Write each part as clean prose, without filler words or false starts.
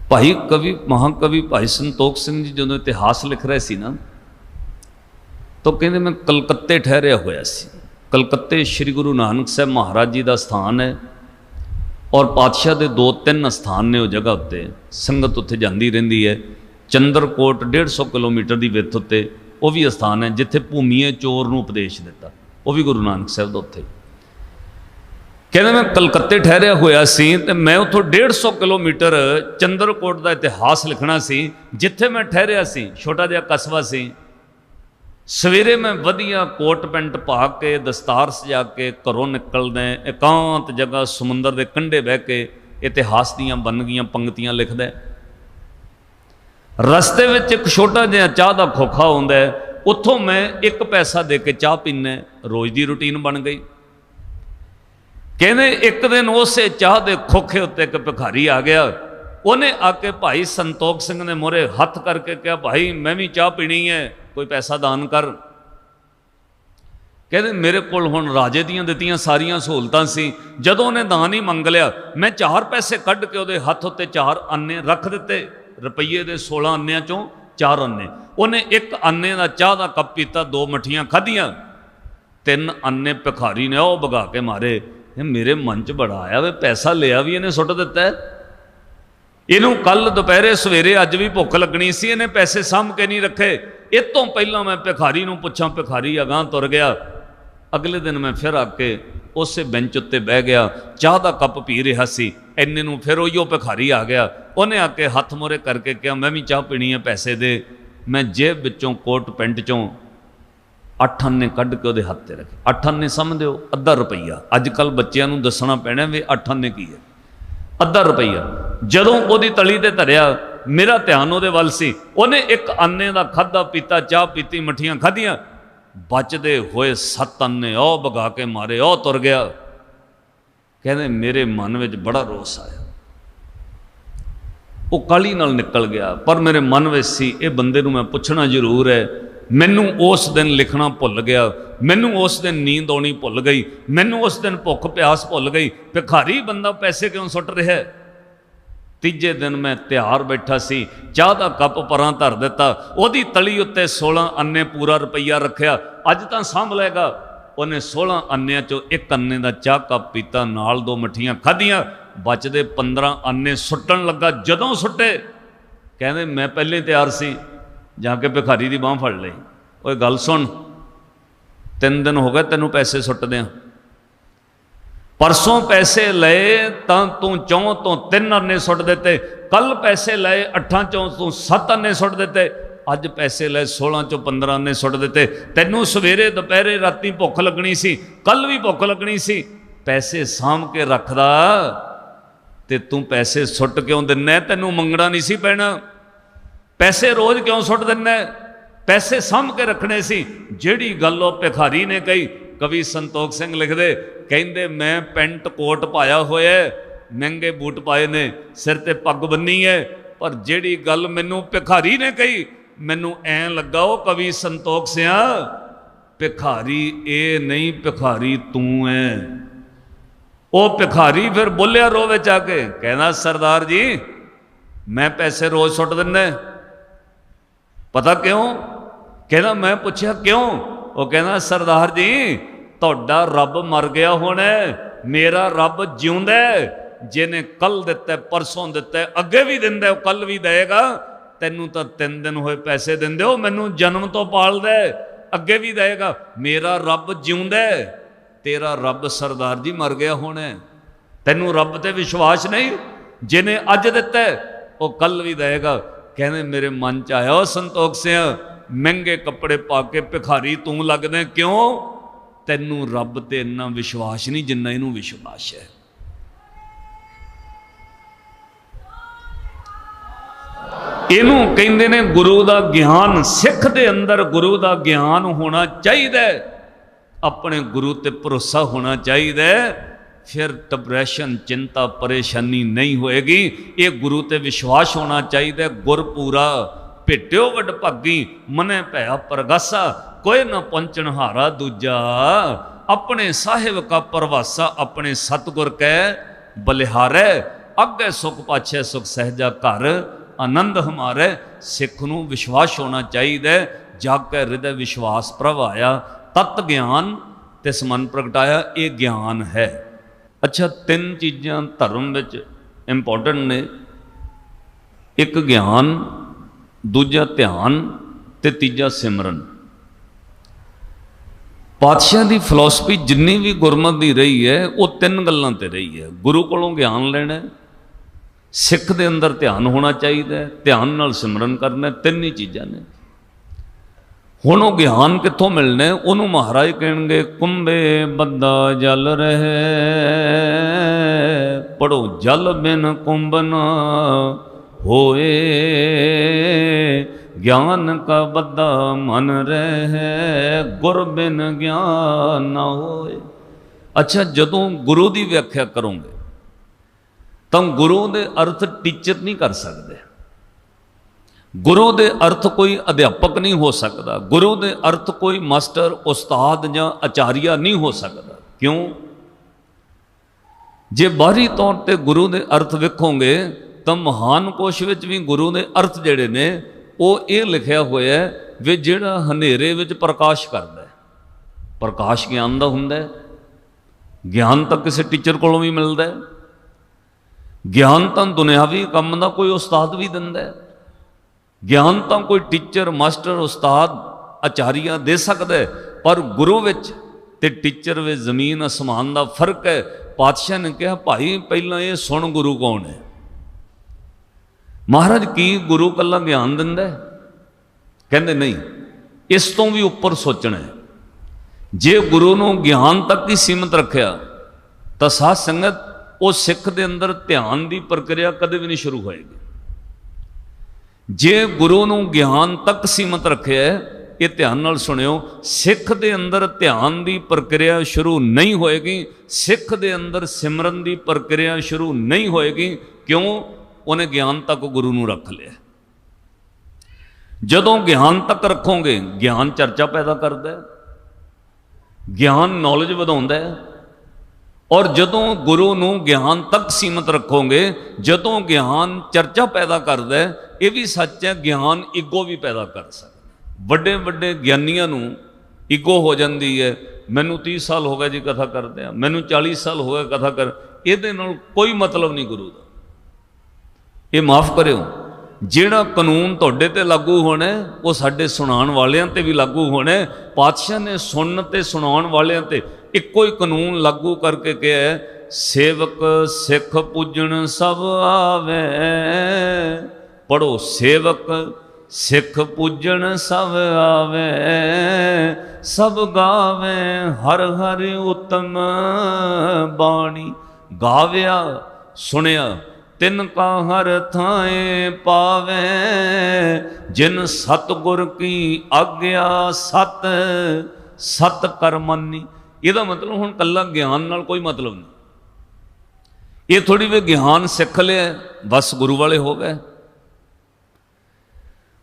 भाई कवि महाकवि भाई संतोख सिंह जी जो इतिहास लिख रहे सी ना, तो कहते मैं कलकत्ते ठहरिया होया सी। कलकत्ते श्री गुरु नानक साहब महाराज जी का स्थान है और पातशाह के 2-3 स्थान ने उस जगह उत्ते संगत उत्थे जाती रहिंदी है। चंद्रकोट 150 किलोमीटर की विथ उत्ते वह भी स्थान है जिथे भूमीए चोर नूं उपदेश दिता, वह भी गुरु नानक साहब का उत्थे। कहते मैं कलकत्ते ठहरिया होया सी ते मैं उतों 150 किलोमीटर चंद्रकोट का इतिहास लिखना सी जिथे मैं ठहरिया सी। छोटा जिहा कस्बा सी। सवेरे मैं वधिया कोट पेंट पा के दस्तार सजा के घरों निकलदा एकांत जगह समुंदर के कंढे बह के इतिहास दीयां बनगियां पंक्तियां लिखदा। रस्ते में एक छोटा जिहा चाह का खोखा आउंदा है, उत्थों मैं 1 पैसा दे के चाह पीना, रोज़ की रूटीन बन गई। कहने एक दिन उस चाह के खोखे उत्ते एक भिखारी आ गया। उन्हें आके भाई संतोख सिंह ने मोरे हथ करके कहा, भाई मैं भी चाह पीनी है, कोई पैसा दान कर। कहते मेरे को हुण राजे दियां दित्तियां सारियां सहूलतां सी। जदों उन्हें दान ही मंग लिया, मैं 4 पैसे कढ़ के उहदे हथ उत्ते 4 अन्ने रख दिते। रुपये के 16 अन्नियां चों 4 अन्ने। उन्हें 1 अन्ने का चाह का कप पीता, 2 मठियां खाधियां, 3 अन्ने भिखारी ने वह भगा के मारे। मेरे मन च बड़ा आया वे पैसा लिया भी इन्हें सुट दिता है, इनू कल दोपहरे सवेरे अज भी भुख लगनी सी, इन्हें पैसे सामभ के नहीं रखे। इस तो पहला मैं भिखारी नूं पुछां, भिखारी अगां तुर गया। अगले दिन मैं फिर आके उस बेंच उत्ते बह गया, चाह का कप पी रहा सी। इन्ने नूं फिर उहिओ भिखारी आ गया। उन्हें आके हथ मोरे करके कहा, मैं भी चाह पीनी है, पैसे दे। मैं जेब विचों कोट पेंट चों 8 अन्ने कढ़ के उहदे हथ ते रखे। 8 अन्ने समझ हो, अद्धा रुपया। अजकल बच्चों नूं दसना पैना भी 8 अन्ने की है, अद्धा रुपया। जदों उहदी तली ते धरिया, मेरा ध्यान उहदे वल सी। उहने 1 अन्ने का खाधा पीता, चाह पीती, मठियां खाधियां, बचते हुए 7 अन्ने औ भगा के मारे, औ तुर गया। कहते मेरे मन में बड़ा रोस आया, वो काली नाल निकल गया। पर मेरे मन में सी ये बंदे नूं मैं पुछना जरूर है। मैनू उस दिन लिखना भुल गया, मैनू उस दिन नींद आनी भुल गई, मैनू उस दिन भुख प्यास भुल गई। भिखारी बंदा पैसे क्यों सुट रहा है। तीजे दिन मैं तैयार बैठा सी, चाह का कप परां धर दिता, उहदी तली उत्ते 16 अन्ने पूरा रुपया रखिया। अज तां सांभ लेगा। उन्हें 16 अन्नियां चों 1 अन्ने का चाह कप पीता, नाल 2 मठियां खाधियां, बचते 15 अन्ने सुट्टन लगा। जदों सुट्टे कहते मैं पहले तैयार सी, जाके भिखारी की बांह फड़ ली। ओए गल सुन, 3 दिन हो गए तेनों पैसे सुट्टदे, परसों पैसे लए तां तू 4 तो 3 अन्ने सुट दिते, कल पैसे लए 8 चों तू 7 अन्ने सुट दिते, अज पैसे लए 16 चों 15 अन्ने सुट दिते। तैनूं सवेरे दोपहरे राती भुख लगनी सी, कल भी भुख लगनी सी। पैसे सामभ के रखदा ते तू पैसे सुट क्यों दिन्ना? तैनूं मंगना नहीं सी पैना। पैसे रोज़ क्यों सुट दिन्ना? पैसे सामभ के रखने सी। जिहड़ी गल वो भिखारी ने कही, कवि संतोख सिंह लिखदे, कहंदे मैं पेंट कोट पाया होया, महंगे बूट पाए ने, सिर ते पग बन्नी है, पर जिहड़ी गल मैनू भिखारी ने कही, मैनू ऐ लगा वो कवि संतोख सिंह भिखारी ए नहीं, भिखारी तू है। वो भिखारी फिर बोलिया रोवे जाके, कहना सरदार जी मैं पैसे रोज़ सुट दिन्ना, पता क्यों? कहना मैं पूछा क्यों? वो कहना सरदार जी तुहाडा रब मर गया होना, मेरा रब जिउंदा है, जिन्हें कल दिता परसों दिता अगे भी दिंदा कल भी देगा। तैनूं तां 3 दिन होए पैसे दिंदे हो, मैनूं जन्म तो पालदा अगे भी देगा। मेरा रब जिउंदा है, तेरा रब सरदार जी मर गया होना। तैनूं रब ते विश्वास नहीं? जिन्हें अज दिता वो कल भी देगा। कहने मेरे मन च आया संतोख सिंह, महंगे कपड़े पा के भिखारी तू लगदा क्यों? तैनूं रब ते इन्ना विश्वास नहीं जिन्ना इनू विश्वास है। इनू कहंदे ने गुरु का ज्ञान। सिख दे अंदर गुरु का ज्ञान होना चाहिए, अपने गुरु ते भरोसा होना चाहिए, फिर डिप्रैशन चिंता परेशानी नहीं होएगी। ये गुरु ते विश्वास होना चाहिए। गुरपूरा भेट्यो वड भागी, मने भया परगासा, कोई ना पहुंचन हारा दूजा। अपने साहिब का परवासा, अपने सतगुर कै बलिहारै। आगे सुख पाछे सुख सहजा घर आनंद हमारे। सिख नूं विश्वास होना चाहिए, जाके हृदय विश्वास प्रभ आया, तत् ज्ञान तिस मन प्रगटाया, ये ज्ञान है। अच्छा, तीन चीज़ां धर्म विच इंपॉर्टेंट ने, एक ज्ञान, दूजा ध्यान ते तीजा सिमरन। पातशाह की फिलोसफी जिन्नी भी गुरमत की रही है वो तीन गल्लां ते रही है। गुरु कोलों ज्ञान लेना, सिख दे अंदर ध्यान होना चाहिए, ध्यान नाल सिमरन करना, तीन ही चीज़ां ने। हुण वो ज्ञान कित्थों मिलना, उन्होंने महाराज कहेंगे कुंभे बद्दा जल रहे, पढ़ो जल बिन कुंभ न होए, ज्ञान का बद्दा मन रहे, गुर बिन ज्ञान ना होए। अच्छा, जदों गुरु की व्याख्या करोगे तो गुरु के अर्थ टीचर नहीं कर सकते, गुरु के अर्थ कोई अध्यापक नहीं हो सकता, गुरु के अर्थ कोई मास्टर उस्ताद या आचार्य नहीं हो सकता। क्यों? जे बाहरी तौर पर गुरु के अर्थ वेखोगे तो महान कोश विच भी गुरु के अर्थ जिहड़े ने वो ये लिखा हुआ है वे जिहड़ा हनेरे विच प्रकाश करता है। प्रकाश ज्ञान का हुंदा है, ज्ञान तो किसी टीचर कोलों भी मिलता है, ज्ञान तो दुनियावी काम का कोई उस्ताद भी दिंदा है, ज्ञान तो कोई टीचर मास्टर उस्ताद आचार्य दे सकता है, पर गुरु विच ते टीचर विच जमीन आसमान का फर्क है। पातशाह ने कहा भाई पहला ये सुन गुरु कौन है। महाराज की गुरु कला ज्ञान दिंदा है? कहते नहीं, इस तो भी उपर सोचना है। जे गुरु नूं ज्ञान तक ही सीमित रखिया तो साध संगत वो सिख दे अंदर ध्यान की प्रक्रिया कदे भी नहीं शुरू होएगी। जे गुरु नूं ज्ञान तक सीमित रखिया है, ये ध्यान नाल सुनियो, सिख दे अंदर ध्यान की प्रक्रिया शुरू नहीं होएगी, सिख दे अंदर सिमरन की प्रक्रिया शुरू नहीं होएगी। क्यों? उन्हें ज्ञान तक गुरु नूं रख लिया। जदों ज्ञान तक रखोगे, ज्ञान चर्चा पैदा करता है, ज्ञान नॉलेज वधाउंदा है। और जदों गुरु नूं ज्ञान तक सीमित रखोगे, जदों ज्ञान चर्चा पैदा करता है, ये भी सच है ज्ञान ईगो भी पैदा कर सकता। ਵੱਡੇ ਵੱਡੇ ਗਿਆਨੀਆਂ ਨੂੰ ਈਗੋ ਹੋ ਜਾਂਦੀ ਹੈ, ਮੈਨੂੰ 30 ਸਾਲ ਹੋ ਗਏ ਜੀ ਕਥਾ ਕਰਦੇ ਆ, ਮੈਨੂੰ 40 ਸਾਲ ਹੋ ਗਏ ਕਥਾ ਕਰ, ਇਹਦੇ ਨਾਲ ਕੋਈ ਮਤਲਬ ਨਹੀਂ ਗੁਰੂ ਦਾ। ਇਹ ਮਾਫ ਕਰਿਓ, ਜਿਹੜਾ ਕਾਨੂੰਨ ਤੁਹਾਡੇ ਤੇ ਲਾਗੂ ਹੋਣਾ ਉਹ ਸਾਡੇ ਸੁਣਾਉਣ ਵਾਲਿਆਂ ਤੇ ਵੀ ਲਾਗੂ ਹੋਣਾ। ਪਾਤਸ਼ਾਹ ਨੇ ਸੁਣਨ ਤੇ ਸੁਣਾਉਣ ਵਾਲਿਆਂ ਤੇ ਇੱਕੋ ਹੀ ਕਾਨੂੰਨ ਲਾਗੂ ਕਰਕੇ ਕਿਹਾ, ਸੇਵਕ ਸਿੱਖ ਪੂਜਣ ਸਭ ਆਵੇ। ਪੜੋ, ਸੇਵਕ सिख पूजन सब आवे, सब गावे हर हर उत्तम बाणी। गाव्या सुनिया तिन का हर थाए पावे, जिन सतगुर की आग्या सत सत कर मानी। ਇਹਦਾ मतलब हुण कल्ला ज्ञान नाल कोई मतलब नहीं। ये थोड़ी वे ज्ञान सिख लिया बस गुरु वाले हो गए।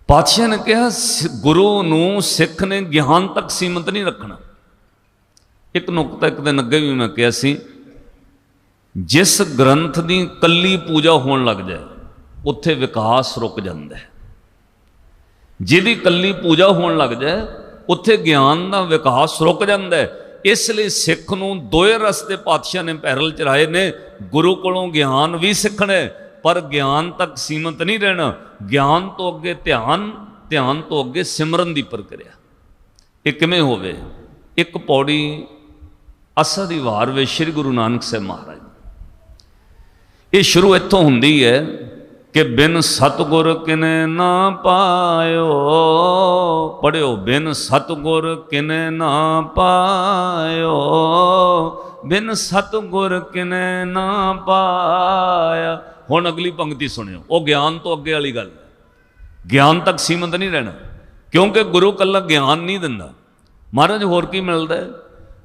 पातशाह ने कहा गुरु नूं सिख ने ज्ञान तक सीमित नहीं रखना। एक नुकता एक दिन अगे भी मैं कहा सी, जिस ग्रंथ की कली पूजा होने लग जाए उत्थे विकास रुक जाता है। जिहदी कली पूजा होने लग जाए उत्थे ज्ञान का विकास रुक जाता है। इसलिए सिख नूं दोए रस्ते पातशाह ने पैरल चलाए ने, गुरु कोलों ज्ञान भी सीखना है पर ज्ञान तक सीमित नहीं रहना। ज्ञान तो अगे ध्यान, ध्यान तो अगे सिमरन की प्रक्रिया। ये किमें होवे? एक पौड़ी असा दी वार वे श्री गुरु नानक साहब महाराज, ये शुरू इत्थों हुंदी है कि बिन सतगुर किने ना पायो। पढ़ियो, बिन सतगुर किने ना पायो, बिन सतगुर किने ना पाया। हुण अगली पंक्ति सुनियो, वो ज्ञान तो अगे वाली गल, ज्ञान तक सीमित नहीं रहना, क्योंकि गुरु कल्ला ज्ञान नहीं दिंदा। महाराज होर की मिलता है?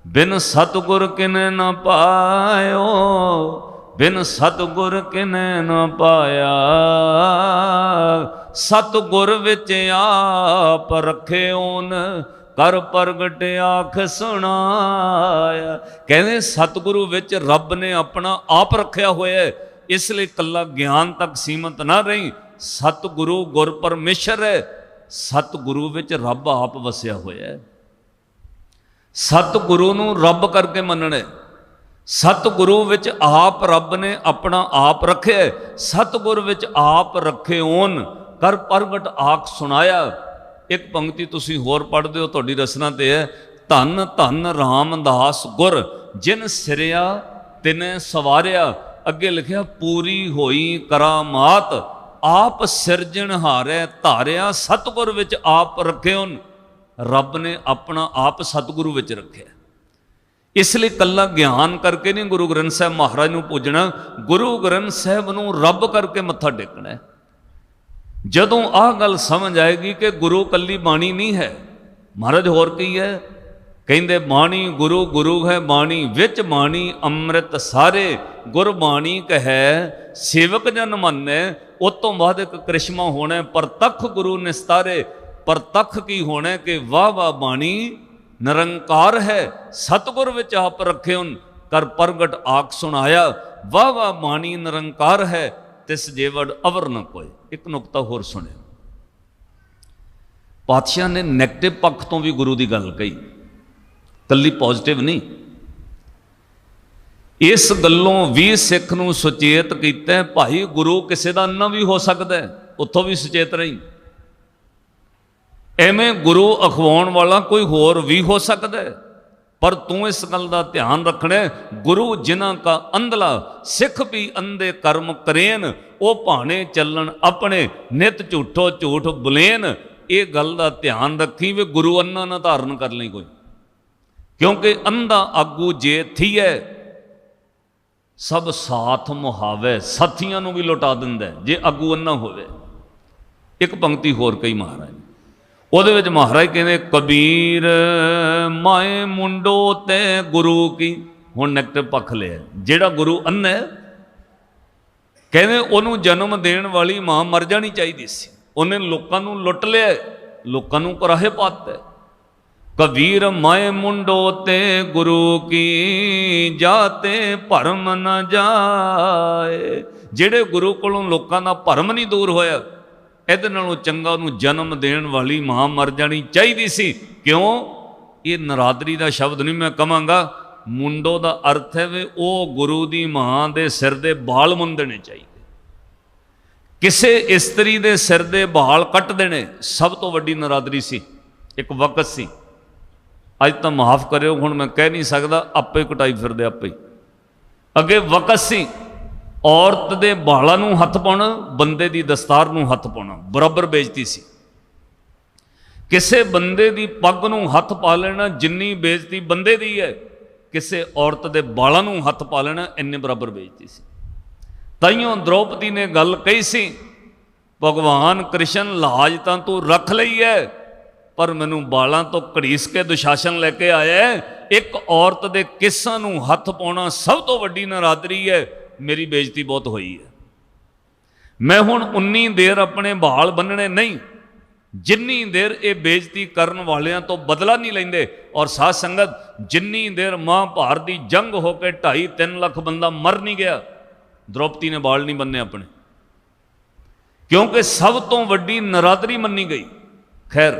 बिन सतगुर किने न पायो, बिन सतगुर किने न पाया, सतगुर विच आप रखे ओन, कर प्रगट आख सुनाया। कहते सतगुरु विच रब ने अपना आप रखा होया है, इसलिए कल्ला ज्ञान तक सीमित ना रही। सतगुरु गुर परमेश्वर है, सतगुरु विच रब आप वसिया होया है। सतगुरु नूं रब करके मनना है। सतगुरु विच आप रब ने अपना आप रखे है। सतगुर विच आप रखे ओन कर प्रगट आख सुनाया। एक पंक्ति तुसी होर पढ़दे हो, तुहाडी रसना ते है, धन धन रामदास गुर जिन सिरिया तिने सवारिया। अगे लिखिया पूरी होई करामात आप सिरजनहारे धारिया। सतगुर विच आप रखे उन, रब ने अपना आप सतगुरु विच रखे। इसलिए कल्ला ज्ञान करके नहीं गुरु ग्रंथ साहब महाराज नूं पूजना, गुरु ग्रंथ साहब नूं रब करके मत्था टेकना है। जदों आह गल समझ आएगी कि गुरु कल्ली बाणी नहीं है, महाराज होर की है, कहते बाणी गुरु गुरु है बाणी विच बाणी अमृत सारे। गुरबाणी कहे सेवक जन माने। उस तो बाद एक करिश्मा होना है, परतख गुरु निस्तारे। परतख की होना कि वाह वाह बाणी निरंकार है, सतगुर विच आप रखे उन कर प्रगट आख सुनाया। वाह वाह बाणी निरंकार है, तिस जेवड़ अवर न कोई। एक नुकता होर सुने, पातशाह ने नैगेटिव पक्ष तो भी गुरु की गल कही, कल्ली पॉजिटिव नहीं। इस गलों भी सिख नूं सुचेत कीता है, भाई गुरु किसी का अन्ना भी हो सकता है, उत्थों भी सुचेत रही। एवें गुरु अखवाउण वाला कोई होर भी हो सकता है, पर तू इस गल का ध्यान रखना है, गुरु जिन्हां का अंधला सिख भी अंधे कर्म करेन, वो भाने चलन अपने नित झूठो झूठ बुलेन। ये गल का ध्यान रखी भी गुरु अन्ना ना धारण कर लें कोई, क्योंकि अंधा आगू जे थी है सब साथ मुहावे, साथियां नूं भी लुटा दिंदा है जे आगू अन्ना होवे। एक पंक्ति होर कही महाराज, ਉਹਦੇ ਵਿੱਚ ਮਹਾਰਾਜ ਕਹਿੰਦੇ कबीर माए मुंडो ते गुरु की। ਹੁਣ ਨੈਗੇਟਿਵ ਪੱਖ ਲਿਆ, ਜਿਹੜਾ ਗੁਰੂ ਅੰਨਾ ਹੈ ਕਹਿੰਦੇ ਉਹਨੂੰ ਜਨਮ ਦੇਣ ਵਾਲੀ ਮਾਂ ਮਰ ਜਾਣੀ ਚਾਹੀਦੀ ਸੀ, ਉਹਨੇ ਲੋਕਾਂ ਨੂੰ ਲੁੱਟ ਲਿਆ, ਲੋਕਾਂ ਨੂੰ ਕੁਰਾਹੇ ਪਾਤਾ। कबीर माए मुंडो ते गुरु की जाते भरम न जाए। ਜਿਹੜੇ ਗੁਰੂ ਕੋਲੋਂ ਲੋਕਾਂ ਦਾ ਭਰਮ ਨਹੀਂ ਦੂਰ ਹੋਇਆ, ਇਹਦੇ ਨਾਲੋਂ ਚੰਗਾ ਉਹਨੂੰ ਜਨਮ ਦੇਣ ਵਾਲੀ ਮਾਂ ਮਰ ਜਾਣੀ ਚਾਹੀਦੀ ਸੀ। ਕਿਉਂ? ਇਹ ਨਰਾਦਰੀ ਦਾ ਸ਼ਬਦ ਨਹੀਂ ਮੈਂ ਕਹਾਂਗਾ, ਮੁੰਡੋ ਦਾ ਅਰਥ ਹੈ ਵੀ ਉਹ ਗੁਰੂ ਦੀ ਮਾਂ ਦੇ ਸਿਰ ਦੇ ਵਾਲ ਮੁੰਦਣੇ ਚਾਹੀਦੇ। ਕਿਸੇ ਇਸਤਰੀ ਦੇ ਸਿਰ ਦੇ ਵਾਲ ਕੱਟ ਦੇਣੇ ਸਭ ਤੋਂ ਵੱਡੀ ਨਰਾਦਰੀ ਸੀ, ਇੱਕ ਵਕਤ ਸੀ। ਅੱਜ ਤਾਂ ਮਾਫ ਕਰਿਓ, ਹੁਣ ਮੈਂ ਕਹਿ ਨਹੀਂ ਸਕਦਾ, ਆਪੇ ਕਟਾਈ ਫਿਰਦੇ ਆਪੇ ਹੀ। ਅੱਗੇ ਵਕਤ ਸੀ, औरत दे बालों नूं हथ पाउणा, बंदे दी दस्तार नूं हथ पाउणा बराबर बेइज्जती सी। किसे बंदे दी पग नूं हथ पा लेना जिन्नी बेइज्जती बंदे दी है, किसे औरत दे बालों नूं हथ पा लेना इन्ने बराबर बेइज्जती सी। ताइयों द्रौपदी ने गल कही सी, भगवान कृष्ण लाज तां तू रख लई है, पर मैनूं बालां तो घड़ीस के दुशासन लैके आया है। एक औरत दे किस्सां नूं हथ पाउणा सब तो वड्डी नरादरी है। मेरी बेइज्जती बहुत हुई है, मैं हुण उन्नी देर अपने बाल बन्नने नहीं जिन्नी देर ये बेइज्जती करन वालियां तो बदला नहीं लेंदे। और साध संगत, जिन्नी देर महाभारत की जंग होकर 2.5-3 लाख बंदा मर नहीं गया, द्रौपदी ने बाल नहीं बन्ने अपने, क्योंकि सब तो वड्डी नरादरी मन्नी गई। खैर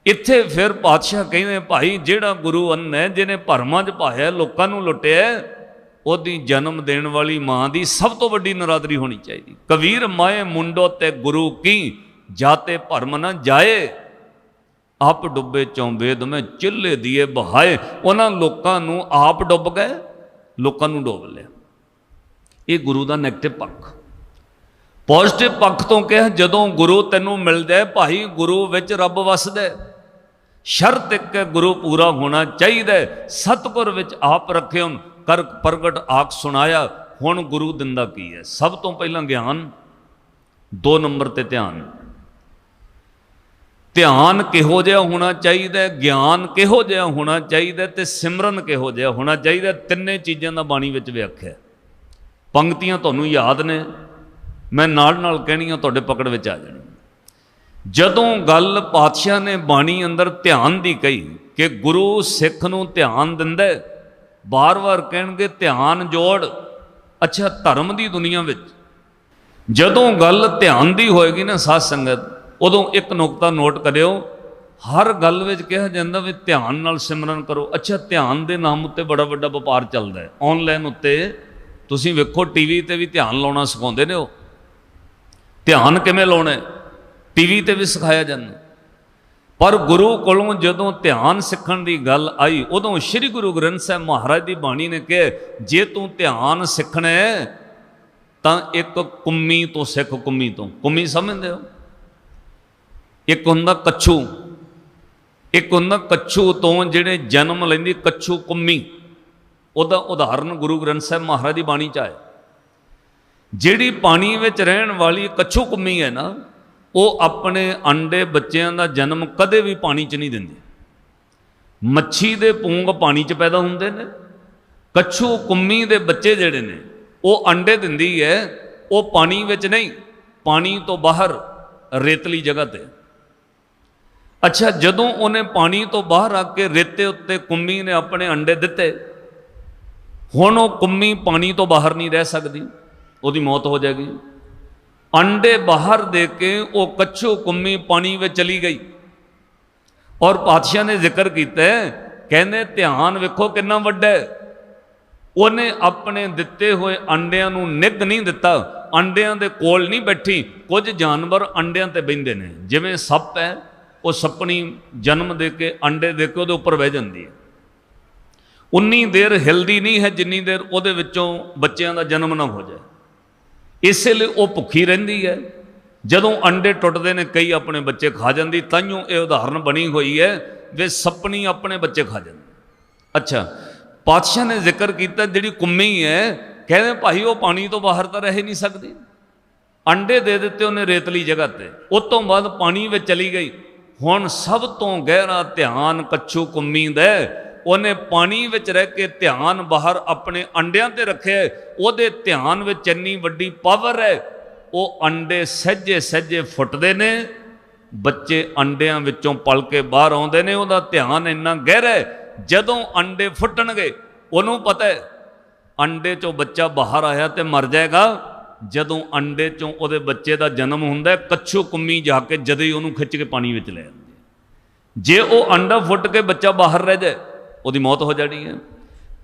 इत्थे फिर पातशाह कहते भाई जिहड़ा गुरु अन्ना है, जिन्हें भरमां च पाया लोकां नूं लुटिया, ਉਹਦੀ जन्म देण वाली मां की सब तो वड्डी नरादरी होनी चाहिए। कबीर माए मुंडो ते गुरु की जाते भरम न जाए। आप डुबे चौबेद में चिल्ले दिए बहाए। उन्हां लोकां नूं आप डुब गए, लोकां नूं डुब लिया। ये गुरु का नैगेटिव पक्ष। पॉजिटिव पक्ष तो क्या, जदों गुरु तैनूं मिल जाए भाई, गुरु विच रब वसदा, शर्त एक गुरु पूरा होना चाहिए। सतगुर विच आप रखे हुन कर प्रगट आख सुनाया। हुण गुरु दिंदा की है? सब तो पहला ज्ञान, 2 नंबर ते ध्यान। ध्यान किहो जिहा होना चाहिए, ज्ञान किहो जिहा होना चाहिए, ते सिमरन किहो जिहा होना चाहिए। तिन्ने चीज़ों का बाणी विच व्याख्या। पंक्तियां तुहानूं याद ने, मैं नाल नाल कहणियां तुहाडे पकड़ विच आ जाणी। जदों गल पातशाह ने बाणी अंदर ध्यान दी कही कि गुरु सिख नूं ध्यान दिंदा, बार बार कहेंगे ध्यान जोड़, अच्छा धर्म की दुनिया में जदों गल ध्यान की होएगी ना साध संगत, उदों एक नुकता नोट करियो, हर गल में कहा जाता भी ध्यान नाल सिमरन करो। अच्छा ध्यान के नाम उत्ते बड़ा बड़ा व्यापार चलता है। ऑनलाइन उत्ते तुसीं वेखो टीवी ते भी ध्यान लाना सिखाते ने, ध्यान किवें लाउणा टीवी ते भी सिखाया जाता। पर गुरु कोलों जदों ध्यान सीखण की गल आई, उदों श्री गुरु ग्रंथ साहिब महाराज की बाणी ने कहा, जे तू ध्यान सीखना है तो एक कुम्मी तो सिख। कुम्मी तो, कुम्मी समझते हो, एक हुंदा कच्छू, एक हुंदा कच्छू तो जिहड़े जन्म लैंदी कच्छू कुम्मी, उहदा उदाहरण गुरु ग्रंथ साहिब महाराज की बाणी च आए। जिहड़ी पानी विच रहण वाली कच्छू कुम्मी है ना, वो अपने अंडे बच्चों का जन्म कदे भी पानी च नहीं देंदी। मच्छी दे पूंग पानी च पैदा होंदे ने, कच्छू कुम्मी दे बच्चे जिहड़े ने वो अंडे दिंदी है, वो पानी विच नहीं, पानी तो बाहर रेतली जगह ते। अच्छा जदों उन्हें पानी तो बाहर आके रेते उत्ते कुम्मी ने अपने अंडे दिते, हुण वो कुम्मी पानी तो बाहर नहीं रह सकती, उसकी मौत हो जाएगी। अंडे बाहर दे के वो कच्छू कुम्मी पानी में चली गई। और पातशाह ने जिक्र किया, कहने ध्यान वेखो कितना वड्डा है। उन्हें अपने दिते हुए अंडियां नूं निग नहीं दिता, अंडियां दे कोल नहीं बैठी। कुछ जानवर अंडियां ते बहिंदे ने, जिवें सप है, वो सपनी जन्म दे के अंडे दे के उहदे उपर बह जाती है। उन्नी देर हिलदी नहीं है जिन्नी देर उहदे विचों बच्चों का जन्म ना हो जाए। इसलिए वो भुखी रहिंदी है। जदों अंडे टुटते हैं कई अपने बच्चे खा जाती, ताइयों ये उदाहरण बनी हुई है वे सपनी अपने बच्चे खा जाती। अच्छा पातशाह ने जिक्र किया जिहड़ी कुम्मी है, कहते भाई वो पानी तो बाहर तो रह ही नहीं सकती। अंडे दे दिते उन्हें रेतली जगह ते, उस तो बाद पानी में चली गई। हुण सब तो गहरा ध्यान कच्छू कुम्मी दे, उन्हें पानी विच रह के ध्यान बाहर अपने अंडियां ते रखे। उहदे ध्यान विच इन्नी वड्डी पावर है, वो अंडे सहजे सहजे फुटते ने, बच्चे अंडियां विचों पल के बाहर आउंदे ने। उहदा ध्यान इन्ना गहरा है, जदों अंडे फुटणगे उहनूं पता है अंडे चों बच्चा बाहर आया तो मर जाएगा। जदों अंडे चों उहदे बच्चे का जन्म हुंदा, कच्छू कुम्मी जाके जदे ही उहनूं खिच के पानी विच ले आंदी है। जे वो अंडा फुट के बच्चा बाहर रह जाए, उसकी मौत हो जानी है।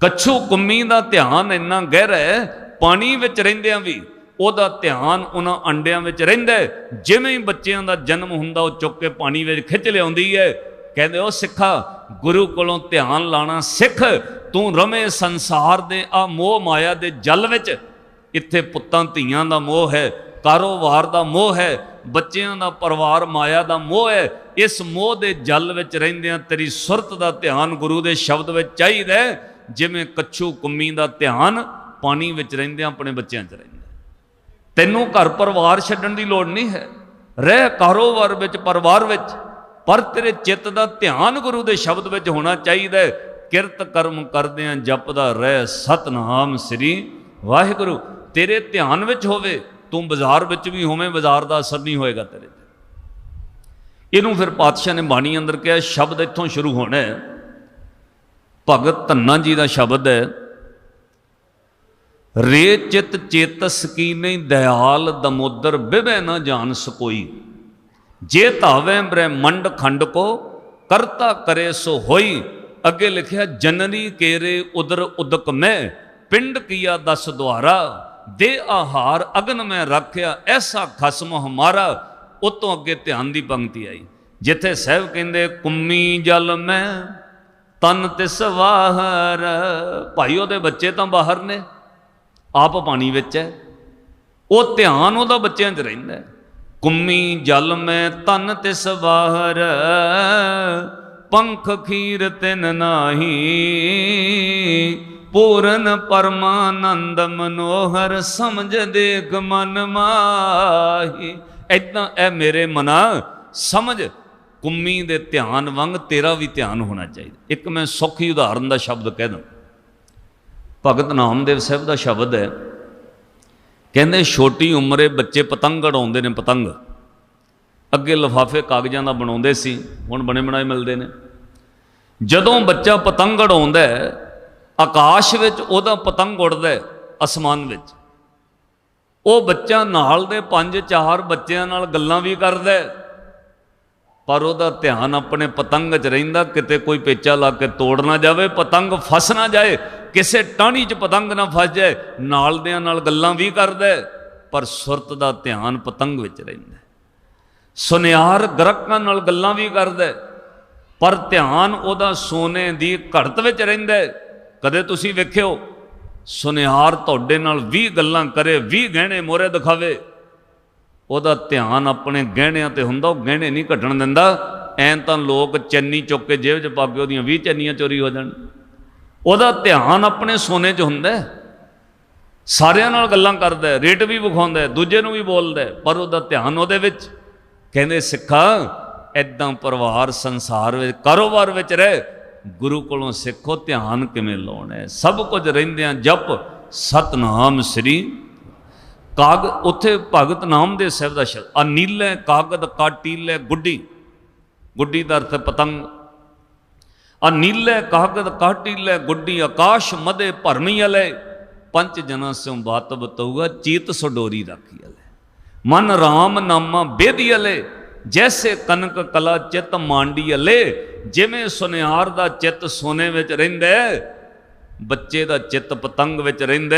कच्छू कुम्मी का ध्यान इन्ना गहरा है, पानी विच रहिंदियां भी ਉਹਦਾ ध्यान उन्हां अंडियां विच रहिंदा है। जिवें ही बच्चों का जन्म हुंदा वो चुक के पानी विच खिच लिआउंदी है। कहंदे ओ सिखा गुरु कोलों ध्यान लाना सिख, तू रवे संसार दे आ मोह माया दे जल विच। इत्थे पुत्तां धीआं दा मोह है, कारोबार दा मोह है, बच्चों का परिवार माया का मोह है। इस मोह के जल विच रहिंदियां तेरी सुरत का ध्यान गुरु के शब्द विच चाहीदा है। जिवें कच्छू कुम्मी का ध्यान पानी विच रहिंदियां अपने बच्चों च रहिंदा। तैनूं घर परिवार छड्डण दी लोड़ नहीं है, रह कारोबार विच परिवार विच, पर तेरे चित्त का ध्यान गुरु के शब्द विच होना चाहिए। किरत कर्म करदिआं जपदा रह सतनाम श्री वाहिगुरू। तेरे ध्यान विच होवे, तू बाजार विच भी होवें, बाजार का असर नहीं होएगा तेरे ते। इनू फिर पातशाह ने बाणी अंदर कहा, शब्द इत्थों शुरू होना है। भगत धन्ना जी का शब्द है, रे चित चेतस की नहीं दयाल दमोदर बिभै न जान सकोई। जे धावे ब्रह्मंड खंड को करता करे सो होई। अगे लिखा जननी केरे उदर उदक में पिंड किया 10 द्वारा। दे आहार अगन में रखिया ऐसा खसम हमारा। उतों अगे ध्यान की पंक्ति आई जिथे साहब कहते कुम्मी जल में तन तिस वाहर। भाई ਉਹਦੇ बच्चे तो बाहर ने, आप पानी विच है, वो ध्यान ਉਹਦਾ बच्चों च रहिंदा है। कुम्मी जल में तन तिस बाहर, पंख खीर तिन नाही। पूरन परमानंद मनोहर समझ देख मन माही। इतना ए मेरे मना समझ, कुम्मी दे ध्यान वांग तेरा भी ध्यान होना चाहिए। एक मैं सौखी उदाहरण का शब्द कह दूँ, भगत नामदेव साहब का शब्द है। कहते छोटी उम्रे बच्चे पतंग उड़ाते हैं। पतंग अगे लिफाफे कागज़ों का बनाते सी, हुण बने बनाए मिलते हैं। जदों बच्चा पतंग उड़ाउंदा है, आकाश विच उहदा पतंग उड़दा है, आसमान विच। वो बच्चा नाल दे 5-4 बच्चों नाल गल्लां भी करदा है, पर उहदा ध्यान अपने पतंग च रहिंदा, किते कोई पेचा ला के तोड़ ना जाए, पतंग फस ना जाए, किसे टाणी च पतंग ना फस जाए। नाल दियां नाल गल्लां भी करदा है, पर सुरत दा ध्यान पतंग विच रहिंदा। सुनियार ग्राहकां नाल गल्लां भी करदा है, पर ध्यान उहदा सोने दी घड़त विच रहिंदा है। कदे तुसीं वेखिओ सुनियार तुहाडे नाल 20 गल्लां करे, 20 गहणे मोहरे दिखावे, ਉਹਦਾ ਧਿਆਨ ਆਪਣੇ ਗਹਿਣਿਆਂ ਤੇ ਹੁੰਦਾ, ਉਹ ਗਹਿਣੇ ਨਹੀਂ ਘਟਣ ਦਿੰਦਾ। ਐਂ ਤਾਂ ਲੋਕ ਚੰਨੀ ਚੁੱਕ ਕੇ ਜੇਬ 'ਚ ਪਾ ਕੇ ਉਹਦੀਆਂ 20 ਚੰਨੀਆਂ ਚੋਰੀ ਹੋ ਜਾਣ। ਉਹਦਾ ਧਿਆਨ ਆਪਣੇ ਸੋਨੇ 'ਚ ਹੁੰਦਾ, ਸਾਰਿਆਂ ਨਾਲ ਗੱਲਾਂ ਕਰਦਾ, ਰੇਟ ਵੀ ਵਿਖਾਉਂਦਾ, ਦੂਜੇ ਨੂੰ ਵੀ ਬੋਲਦਾ, ਪਰ ਉਹਦਾ ਧਿਆਨ ਉਹਦੇ ਵਿੱਚ। ਕਹਿੰਦੇ ਸਿੱਖਾ ਐਦਾਂ ਪਰਿਵਾਰ ਸੰਸਾਰ ਵਿੱਚ ਕਾਰੋਬਾਰ ਵਿੱਚ ਰਹਿ, ਗੁਰੂ ਕੋਲੋਂ ਸਿੱਖੋ ਧਿਆਨ ਕਿਵੇਂ ਲਾਉਣਾ। ਸਭ ਕੁਝ ਰਹਿੰਦਿਆਂ ਜਪ ਸਤਨਾਮ ਸ੍ਰੀ ਕਾਗ। ਉੱਥੇ ਭਗਤ ਨਾਮਦੇਵ ਸਾਹਿਬ ਦਾ ਸ਼ਬਦ, ਅਨੀਲੇ ਕਾਗਦ ਕਾਟੀਲੇ ਗੁੱਡੀ, ਗੁੱਡੀ ਦਾ ਅਰਥ ਪਤੰਗ। ਅਨੀਲੇ ਕਾਗਦ ਕਾਟੀਲੇ ਗੁੱਡੀ, ਆਕਾਸ਼ ਮਦੇ ਭਰਮੀ ਅਲੇ, ਪੰਜ ਜਨਾਂ ਸਿਉ ਬਾਤ ਬਤਊਗਾ, ਚੀਤ ਸਡੋਰੀ ਰਾਖੀ ਅਲੇ, ਮਨ ਰਾਮ ਨਾਮਾ ਬੇਦੀ ਅਲੇ, ਜੈਸੇ ਕਨਕ ਕਲਾ ਚਿਤ ਮਾਂਡੀ ਅਲੇ। ਜਿਵੇਂ ਸੁਨਿਆਰ ਦਾ ਚਿੱਤ ਸੋਨੇ ਵਿੱਚ ਰਹਿੰਦਾ, ਬੱਚੇ ਦਾ ਚਿੱਤ ਪਤੰਗ ਵਿੱਚ ਰਹਿੰਦਾ,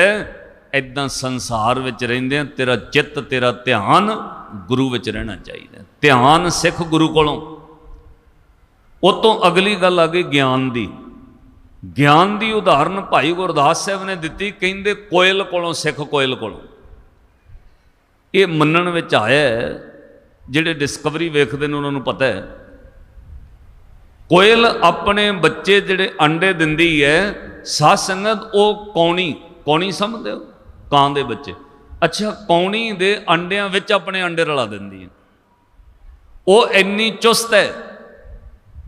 ਇੱਦਾਂ ਸੰਸਾਰ ਵਿੱਚ ਰਹਿੰਦੇ ਤੇਰਾ ਚਿੱਤ ਤੇਰਾ ਧਿਆਨ ਗੁਰੂ ਵਿੱਚ ਰਹਿਣਾ ਚਾਹੀਦਾ। ਧਿਆਨ ਸਿੱਖ ਗੁਰੂ ਕੋਲੋਂ। ਉਹ ਤੋਂ ਅਗਲੀ ਗੱਲ ਆ ਗਈ ਗਿਆਨ ਦੀ। ਗਿਆਨ ਦੀ ਉਦਾਹਰਨ ਭਾਈ ਗੁਰਦਾਸ ਸਾਹਿਬ ਨੇ ਦਿੱਤੀ, ਕਹਿੰਦੇ ਕੋਇਲ ਕੋਲੋਂ ਸਿੱਖ, ਕੋਇਲ ਕੋਲੋਂ। ਇਹ ਮੰਨਣ ਵਿੱਚ ਆਇਆ, ਜਿਹੜੇ ਡਿਸਕਵਰੀ ਵੇਖਦੇ ਨੇ ਉਹਨਾਂ ਨੂੰ ਪਤਾ ਹੈ, ਕੋਇਲ ਆਪਣੇ ਬੱਚੇ ਜਿਹੜੇ ਅੰਡੇ ਦਿੰਦੀ ਹੈ, ਸਾਧ ਸੰਗਤ ਉਹ ਕੌਣੀ, ਕੌਣੀ ਸਮਝਦੇ ਹੋ, ਕਾਂ ਦੇ ਬੱਚੇ। ਅੱਛਾ, ਕੌਣੀ ਦੇ ਅੰਡਿਆਂ ਵਿੱਚ ਆਪਣੇ ਅੰਡੇ ਰਲਾ ਦਿੰਦੀ ਹੈ। ਉਹ ਇੰਨੀ ਚੁਸਤ ਹੈ,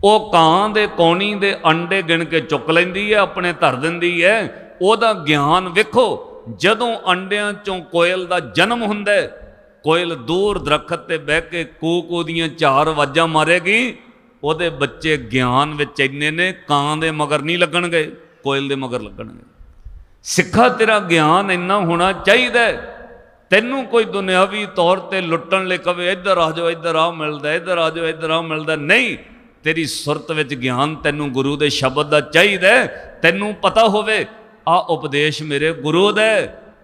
ਉਹ ਕਾਂ ਦੇ ਕੌਣੀ ਦੇ ਅੰਡੇ ਗਿਣ ਕੇ ਚੁੱਕ ਲੈਂਦੀ ਹੈ, ਆਪਣੇ ਧਰ ਦਿੰਦੀ ਹੈ। ਉਹਦਾ ਗਿਆਨ ਵੇਖੋ, ਜਦੋਂ ਅੰਡਿਆਂ ਚੋਂ ਕੋਇਲ ਦਾ ਜਨਮ ਹੁੰਦਾ, ਕੋਇਲ ਦੂਰ ਦਰਖਤ ਤੇ ਬਹਿ ਕੇ ਕੂਕ ਉਹਦੀਆਂ 4 ਆਵਾਜ਼ਾਂ ਮਾਰੇਗੀ, ਉਹਦੇ ਬੱਚੇ ਗਿਆਨ ਵਿੱਚ ਇੰਨੇ ਨੇ, ਕਾਂ ਦੇ ਮਗਰ ਨਹੀਂ ਲੱਗਣਗੇ, ਕੋਇਲ ਦੇ ਮਗਰ ਲੱਗਣਗੇ। ਸਿੱਖਾ ਤੇਰਾ ਗਿਆਨ ਇੰਨਾ ਹੋਣਾ ਚਾਹੀਦਾ, ਤੈਨੂੰ ਕੋਈ ਦੁਨਿਆਵੀ ਤੌਰ ਤੇ ਲੁੱਟਣ ਲਈ ਕਵੇ ਇੱਧਰ ਆ ਜਾਓ, ਇੱਧਰ ਆ ਮਿਲਦਾ, ਇੱਧਰ ਆ ਜਾਓ, ਇੱਧਰ ਆ ਮਿਲਦਾ, ਨਹੀਂ। ਤੇਰੀ ਸੁਰਤ ਵਿੱਚ ਗਿਆਨ ਤੈਨੂੰ ਗੁਰੂ ਦੇ ਸ਼ਬਦ ਦਾ ਚਾਹੀਦਾ। ਤੈਨੂੰ ਪਤਾ ਹੋਵੇ ਆ ਉਪਦੇਸ਼ ਮੇਰੇ ਗੁਰੂ ਦਾ,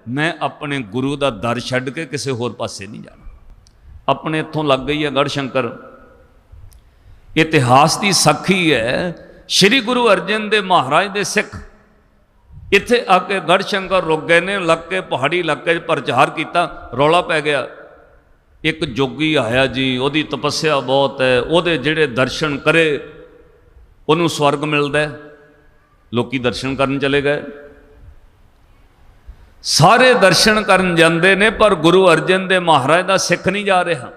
ਮੈਂ ਆਪਣੇ ਗੁਰੂ ਦਾ ਦਰ ਛੱਡ ਕੇ ਕਿਸੇ ਹੋਰ ਪਾਸੇ ਨਹੀਂ ਜਾਣਾ। ਆਪਣੇ ਇੱਥੋਂ ਲੱਗ ਗਈ ਹੈ ਗੜ੍ਹ ਸ਼ੰਕਰ, ਇਤਿਹਾਸ ਦੀ ਸਾਖੀ ਹੈ। ਸ਼੍ਰੀ ਗੁਰੂ ਅਰਜਨ ਦੇਵ ਮਹਾਰਾਜ ਦੇ ਸਿੱਖ ਇੱਥੇ ਆ ਕੇ ਗੜ੍ਹ ਸ਼ੰਕਰ ਰੁਕ ਗਏ ਨੇ, ਲੱਗ ਕੇ ਪਹਾੜੀ ਇਲਾਕੇ 'ਚ ਪ੍ਰਚਾਰ ਕੀਤਾ, ਰੌਲਾ ਪੈ ਗਿਆ। ਇੱਕ ਜੋਗੀ ਆਇਆ ਜੀ, ਉਹਦੀ ਤਪੱਸਿਆ ਬਹੁਤ ਹੈ, ਉਹਦੇ ਜਿਹੜੇ ਦਰਸ਼ਨ ਕਰੇ ਉਹਨੂੰ ਸਵਰਗ ਮਿਲਦਾ। ਲੋਕੀ ਦਰਸ਼ਨ ਕਰਨ ਚਲੇ ਗਏ, ਸਾਰੇ ਦਰਸ਼ਨ ਕਰਨ ਜਾਂਦੇ ਨੇ, ਪਰ ਗੁਰੂ ਅਰਜਨ ਦੇਵ ਮਹਾਰਾਜ ਦਾ ਸਿੱਖ ਨਹੀਂ ਜਾ ਰਿਹਾ।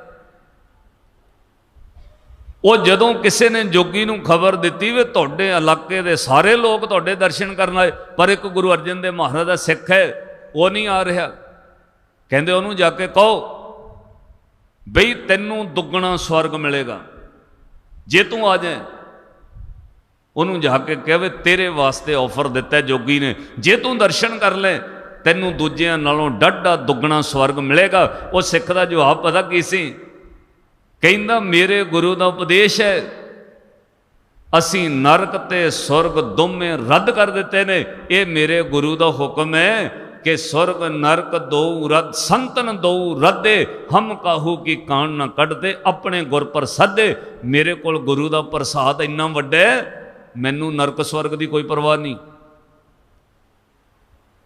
ਉਹ ਜਦੋਂ ਕਿਸੇ ਨੇ ਜੋਗੀ ਨੂੰ ਖਬਰ ਦਿੱਤੀ ਵੀ ਤੁਹਾਡੇ ਇਲਾਕੇ ਦੇ ਸਾਰੇ ਲੋਕ ਤੁਹਾਡੇ ਦਰਸ਼ਨ ਕਰਨ ਆਏ, ਪਰ ਇੱਕ ਗੁਰੂ ਅਰਜਨ ਦੇਵ ਮਹਾਰਾਜ ਦਾ ਸਿੱਖ ਹੈ, ਉਹ ਨਹੀਂ ਆ ਰਿਹਾ। ਕਹਿੰਦੇ ਉਹਨੂੰ ਜਾ ਕੇ ਕਹੋ ਬਈ ਤੈਨੂੰ ਦੁੱਗਣਾ ਸਵਰਗ ਮਿਲੇਗਾ ਜੇ ਤੂੰ ਆ ਜਾਏ। ਉਹਨੂੰ ਜਾ ਕੇ ਕਹੇ ਤੇਰੇ ਵਾਸਤੇ ਆਫਰ ਦਿੱਤਾ ਜੋਗੀ ਨੇ, ਜੇ ਤੂੰ ਦਰਸ਼ਨ ਕਰ ਲੈ ਤੈਨੂੰ ਦੂਜਿਆਂ ਨਾਲੋਂ ਡਾਢਾ ਦੁੱਗਣਾ ਸਵਰਗ ਮਿਲੇਗਾ। ਉਹ ਸਿੱਖ ਦਾ ਜਵਾਬ ਪਤਾ ਕੀ ਸੀ? ਕਹਿੰਦਾ ਮੇਰੇ ਗੁਰੂ ਦਾ ਉਪਦੇਸ਼ ਹੈ, ਅਸੀਂ ਨਰਕ ਤੇ ਸੁਰਗ ਦੋਵੇਂ ਰੱਦ ਕਰ ਦਿੱਤੇ ਨੇ। ਇਹ ਮੇਰੇ ਗੁਰੂ ਦਾ ਹੁਕਮ ਹੈ ਕਿ ਸੁਰਗ ਨਰਕ ਦੋ ਰੱਦ, ਸੰਤਨ ਦੋ ਰੱਦੇ, ਹਮ ਕਾਹੂ ਕੀ ਕਾਣ ਨਾ ਕੱਢਦੇ, ਆਪਣੇ ਗੁਰ ਪ੍ਰਸਾਦੇ। ਮੇਰੇ ਕੋਲ ਗੁਰੂ ਦਾ ਪ੍ਰਸਾਦ ਇੰਨਾ ਵੱਡਾ ਹੈ, ਮੈਨੂੰ ਨਰਕ ਸਵਰਗ ਦੀ ਕੋਈ ਪਰਵਾਹ ਨਹੀਂ।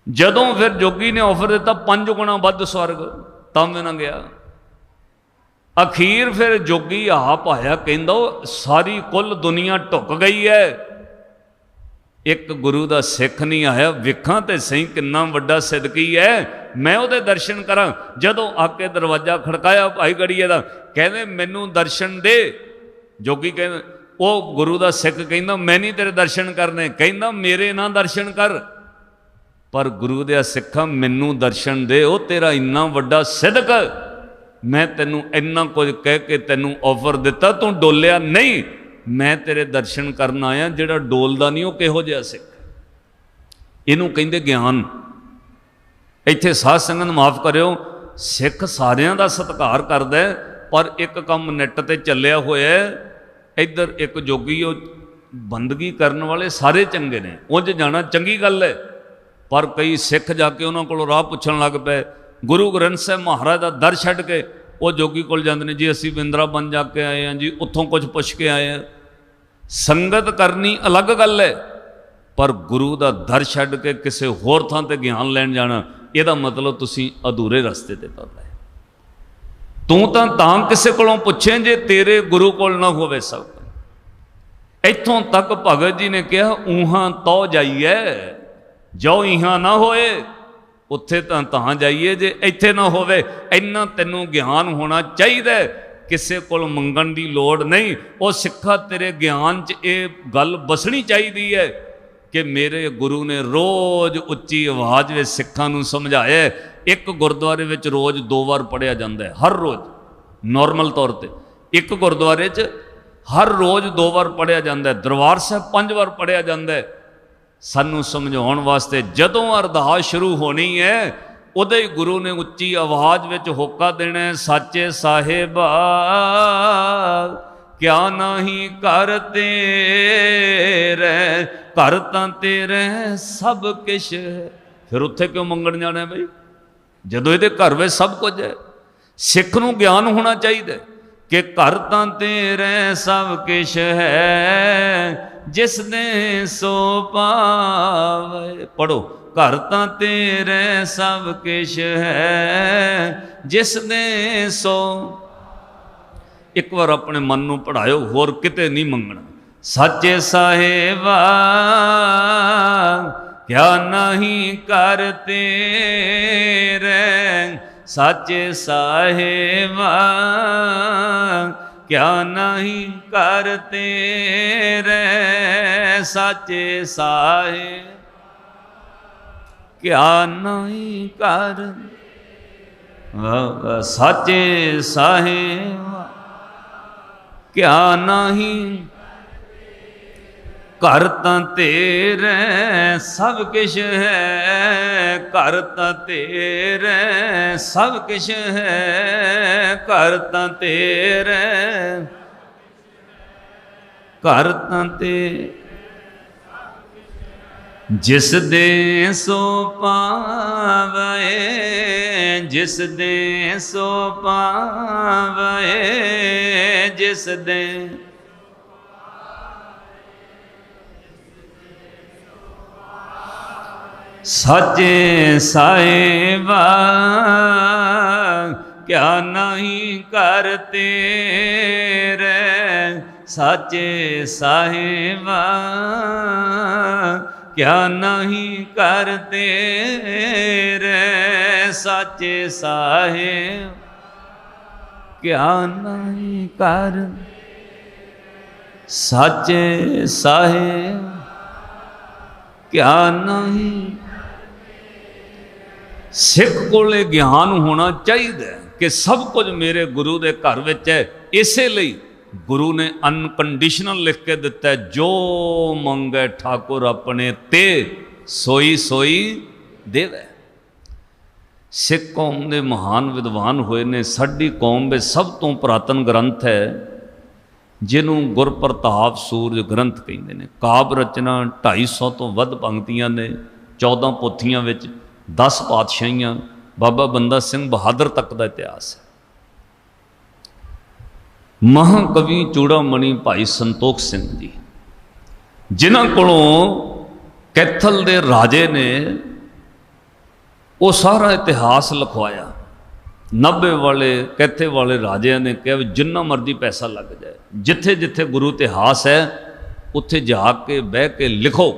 ਜਦੋਂ ਫਿਰ ਜੋਗੀ ਨੇ ਆਫਰ ਦਿੱਤਾ 5 ਗੁਣਾ ਵੱਧ ਸਵਰਗ, ਤਾਂ ਵੀ ਨਾ ਗਿਆ। ਅਖੀਰ ਫਿਰ ਜੋਗੀ ਆਪ ਆਇਆ, ਕਹਿੰਦਾ ਉਹ ਸਾਰੀ ਕੁੱਲ ਦੁਨੀਆ ਢੁੱਕ ਗਈ ਹੈ, ਇੱਕ ਗੁਰੂ ਦਾ ਸਿੱਖ ਨਹੀਂ ਆਇਆ। ਵੇਖਾਂ ਤੇ ਸਹੀ ਕਿੰਨਾ ਵੱਡਾ ਸਿਦਕੀ ਹੈ, ਮੈਂ ਉਹਦੇ ਦਰਸ਼ਨ ਕਰਾਂ। ਜਦੋਂ ਆ ਕੇ ਦਰਵਾਜ਼ਾ ਖੜਕਾਇਆ ਭਾਈ ਗੜੀਏ ਦਾ, ਕਹਿੰਦੇ ਮੈਨੂੰ ਦਰਸ਼ਨ ਦੇ। ਜੋਗੀ ਕਹਿੰਦਾ, ਉਹ ਗੁਰੂ ਦਾ ਸਿੱਖ ਕਹਿੰਦਾ ਮੈਂ ਨਹੀਂ ਤੇਰੇ ਦਰਸ਼ਨ ਕਰਨੇ, ਕਹਿੰਦਾ ਮੇਰੇ ਨਾਲ ਦਰਸ਼ਨ ਕਰ। ਪਰ ਗੁਰੂ ਦੇ ਸਿੱਖਾਂ ਮੈਨੂੰ ਦਰਸ਼ਨ ਦੇ, ਉਹ ਤੇਰਾ ਇੰਨਾ ਵੱਡਾ ਸਿਦਕ, ਮੈਂ ਤੈਨੂੰ ਇੰਨਾ ਕੁਝ ਕਹਿ ਕੇ ਤੈਨੂੰ ਆਫਰ ਦਿੱਤਾ, ਤੂੰ ਡੋਲਿਆ ਨਹੀਂ। ਮੈਂ ਤੇਰੇ ਦਰਸ਼ਨ ਕਰਨ ਆਇਆ, ਜਿਹੜਾ ਡੋਲਦਾ ਨਹੀਂ ਉਹ ਕਿਹੋ ਜਿਹਾ ਸਿੱਖ? ਇਹਨੂੰ ਕਹਿੰਦੇ ਗਿਆਨ। ਇੱਥੇ ਸਾਧ ਸੰਗਤ ਮਾफ़ ਕਰਿਓ, ਸਿੱਖ ਸਾਰਿਆਂ ਦਾ ਸਤਿਕਾਰ ਕਰਦਾ, ਪਰ ਇੱਕ ਕੰਮ ਨੈੱਟ ਤੇ ਚੱਲਿਆ ਹੋਇਆ, ਇੱਧਰ ਇੱਕ ਜੋਗੀ ਉਹ ਬੰਦਗੀ ਕਰਨ ਵਾਲੇ ਸਾਰੇ ਚੰਗੇ ਨੇ, ਉਂਝ ਜਾਣਾ ਚੰਗੀ ਗੱਲ ਹੈ, ਪਰ ਕਈ ਸਿੱਖ ਜਾ ਕੇ ਉਹਨਾਂ ਕੋਲੋਂ ਰਾਹ ਪੁੱਛਣ ਲੱਗ ਪਏ। ਗੁਰੂ ਗ੍ਰੰਥ ਸਾਹਿਬ ਮਹਾਰਾਜ ਦਾ ਦਰ ਛੱਡ ਕੇ ਉਹ ਜੋਗੀ ਕੋਲ ਜਾਂਦੇ ਨੇ, ਜੀ ਅਸੀਂ ਬਿੰਦਰਾਬਨ ਜਾ ਕੇ ਆਏ ਹਾਂ ਜੀ, ਉੱਥੋਂ ਕੁਝ ਪੁੱਛ ਕੇ ਆਏ ਹਾਂ। ਸੰਗਤ ਕਰਨੀ ਅਲੱਗ ਗੱਲ ਹੈ, ਪਰ ਗੁਰੂ ਦਾ ਦਰ ਛੱਡ ਕੇ ਕਿਸੇ ਹੋਰ ਥਾਂ ਤੇ ਗਿਆਨ ਲੈਣ ਜਾਣਾ, ਇਹਦਾ ਮਤਲਬ ਤੁਸੀਂ ਅਧੂਰੇ ਰਸਤੇ ਤੇ ਤੁਰ ਰਹੇ। ਤੂੰ ਤਾਂ ਕਿਸੇ ਕੋਲੋਂ ਪੁੱਛੇ ਜੇ ਤੇਰੇ ਗੁਰੂ ਕੋਲ ਨਾ ਹੋਵੇ ਸਭ। ਇੱਥੋਂ ਤੱਕ ਭਗਤ ਜੀ ਨੇ ਕਿਹਾ, ਊਹਾਂ ਤੋ ਜਾਈਏ, ਜੋ ਇਹਾਂ ਨਾ ਹੋਏ ਉੱਥੇ ਤਾਂ ਜਾਈਏ ਜੇ ਇੱਥੇ ਨਾ ਹੋਵੇ। ਇੰਨਾ ਤੈਨੂੰ ਗਿਆਨ ਹੋਣਾ ਚਾਹੀਦਾ, ਕਿਸੇ ਕੋਲ ਮੰਗਣ ਦੀ ਲੋੜ ਨਹੀਂ। ਉਹ ਸਿੱਖਾ ਤੇਰੇ ਗਿਆਨ 'ਚ ਇਹ ਗੱਲ ਬਸਣੀ ਚਾਹੀਦੀ ਹੈ ਕਿ ਮੇਰੇ ਗੁਰੂ ਨੇ ਰੋਜ਼ ਉੱਚੀ ਆਵਾਜ਼ ਵਿੱਚ ਸਿੱਖਾਂ ਨੂੰ ਸਮਝਾਇਆ। ਇੱਕ ਗੁਰਦੁਆਰੇ ਵਿੱਚ ਰੋਜ਼ 2 ਵਾਰ ਪੜ੍ਹਿਆ ਜਾਂਦਾ ਹੈ, ਹਰ ਰੋਜ਼ ਨੋਰਮਲ ਤੌਰ ਤੇ ਇੱਕ ਗੁਰਦੁਆਰੇ 'ਚ ਹਰ ਰੋਜ਼ 2 ਵਾਰ ਪੜ੍ਹਿਆ ਜਾਂਦਾ ਹੈ। ਦਰਬਾਰ ਸਾਹਿਬ 5 ਵਾਰ ਪੜ੍ਹਿਆ ਜਾਂਦਾ ਹੈ, ਸਾਨੂੰ ਸਮਝਾਉਣ ਵਾਸਤੇ। ਜਦੋਂ ਅਰਦਾਸ ਸ਼ੁਰੂ ਹੋਣੀ ਹੈ, ਉਦੋਂ ਹੀ ਗੁਰੂ ਨੇ ਉੱਚੀ ਆਵਾਜ਼ ਵਿੱਚ ਹੋਕਾ ਦੇਣਾ, ਸਾਚੇ ਸਾਹਿਬਾ ਕਿਆ ਨਹੀਂ ਕਰ ਤੇਰੇ, ਘਰ ਤਾਂ ਤੇਰੇ ਸਭ ਕਿਛ। ਫਿਰ ਉੱਥੇ ਕਿਉਂ ਮੰਗਣ ਜਾਣਾ ਬਈ, ਜਦੋਂ ਇਹਦੇ ਘਰ ਵਿੱਚ ਸਭ ਕੁਝ ਹੈ। ਸਿੱਖ ਨੂੰ ਗਿਆਨ ਹੋਣਾ ਚਾਹੀਦਾ ਕਿ ਘਰ ਤਾਂ ਤੇਰੇ ਸਭ ਕਿਛ ਹੈ, ਜਿਸ ਦੇ ਸੋ ਪਾਵੇ। ਪੜੋ, ਘਰ ਤਾਂ ਤੇਰੇ ਸਭ ਕਿਛ ਹੈ, ਜਿਸ ਦੇ ਸੋ। ਇੱਕ ਵਾਰ ਆਪਣੇ ਮਨ ਨੂੰ ਪੜਾਇਓ, ਹੋਰ ਕਿਤੇ ਨਹੀਂ ਮੰਗਣਾ। ਸਾਚੇ ਸਾਹਿਬਾ ਕਿਆ ਨਹੀਂ ਕਰ ਤੇਰੇ, ਸਾਚੇ ਸਾਹਿਬਾ ਕਿਆ ਨਹੀਂ ਕਰ ਤੇਰੇ, ਸਾਚੇ ਸਾਹਿਬ ਕਿਆ ਨਹੀਂ ਕਰ, ਸਾਚੇ ਸਾਹਿਬ ਕਿਆ ਨਹੀਂ। ਘਰ ਤਾਂ ਤੇਰੇ ਸਭ ਕਿਛ ਹੈ, ਘਰ ਤਾਂ ਤੇਰੇ ਸਭ ਕਿਛ ਹੈ, ਘਰ ਤਾਂ ਤੇਰੇ, ਘਰ ਤਾਂ ਤੇ ਜਿਸ ਦੇ ਸੋ ਪਾਵੇ, ਜਿਸ ਦੇ ਸੋ ਪਾਵੇ, ਜਿਸ ਦੇ ਸਾਚੇ ਸਾਹਿਬਾ ਕਿਆ ਨਹੀਂ ਕਰ ਤੇਰੇ, ਸਾਚੇ ਸਾਹਿਬਾ ਕਿਆ ਨਹੀਂ ਕਰ ਤੇਰੇ, ਸਾਚੇ ਸਾਹਿਬ ਕਿਆ ਨਹੀਂ ਕਰ, ਸਾਚੇ ਸਾਹਿਬ ਕਿਆ ਨਹੀਂ। ਸਿੱਖ ਕੋਲੇ ਗਿਆਨ ਹੋਣਾ ਚਾਹੀਦਾ ਕਿ ਸਭ ਕੁਝ ਮੇਰੇ ਗੁਰੂ ਦੇ ਘਰ ਵਿੱਚ ਹੈ। ਇਸੇ ਲਈ ਗੁਰੂ ਨੇ ਅਨਕੰਡੀਸ਼ਨਲ ਲਿਖ ਕੇ ਦਿੱਤਾ, ਜੋ ਮੰਗੇ ਠਾਕੁਰ ਆਪਣੇ ਤੇ ਸੋਈ ਸੋਈ ਦੇਵੇ। ਸਿੱਖ ਕੌਮ ਦੇ ਮਹਾਨ ਵਿਦਵਾਨ ਹੋਏ ਨੇ। ਸਾਡੀ ਕੌਮ ਵਿੱਚ ਸਭ ਤੋਂ ਪੁਰਾਤਨ ਗ੍ਰੰਥ ਹੈ ਜਿਹਨੂੰ ਗੁਰਪ੍ਰਤਾਪ ਸੂਰਜ ਗ੍ਰੰਥ ਕਹਿੰਦੇ ਨੇ। ਕਾਵਿ ਰਚਨਾ 250 ਤੋਂ ਵੱਧ ਪੰਕਤੀਆਂ ਨੇ, 14 ਪੋਥੀਆਂ ਵਿੱਚ 10 ਪਾਤਸ਼ਾਹੀਆਂ, ਬਾਬਾ ਬੰਦਾ ਸਿੰਘ ਬਹਾਦਰ ਤੱਕ ਦਾ ਇਤਿਹਾਸ ਹੈ। ਮਹਾਕਵੀ ਚੂੜਾਮਣੀ ਭਾਈ ਸੰਤੋਖ ਸਿੰਘ ਜੀ, ਜਿਨ੍ਹਾਂ ਕੋਲੋਂ ਕੈਥਲ ਦੇ ਰਾਜੇ ਨੇ ਉਹ ਸਾਰਾ ਇਤਿਹਾਸ ਲਿਖਵਾਇਆ। 90 ਵਾਲੇ ਕੈਥੇ ਵਾਲੇ ਰਾਜਿਆਂ ਨੇ ਕਿਹਾ ਵੀ ਜਿੰਨਾ ਮਰਜ਼ੀ ਪੈਸਾ ਲੱਗ ਜਾਏ, ਜਿੱਥੇ ਜਿੱਥੇ ਗੁਰੂ ਇਤਿਹਾਸ ਹੈ ਉੱਥੇ ਜਾ ਕੇ ਬਹਿ ਕੇ ਲਿਖੋ,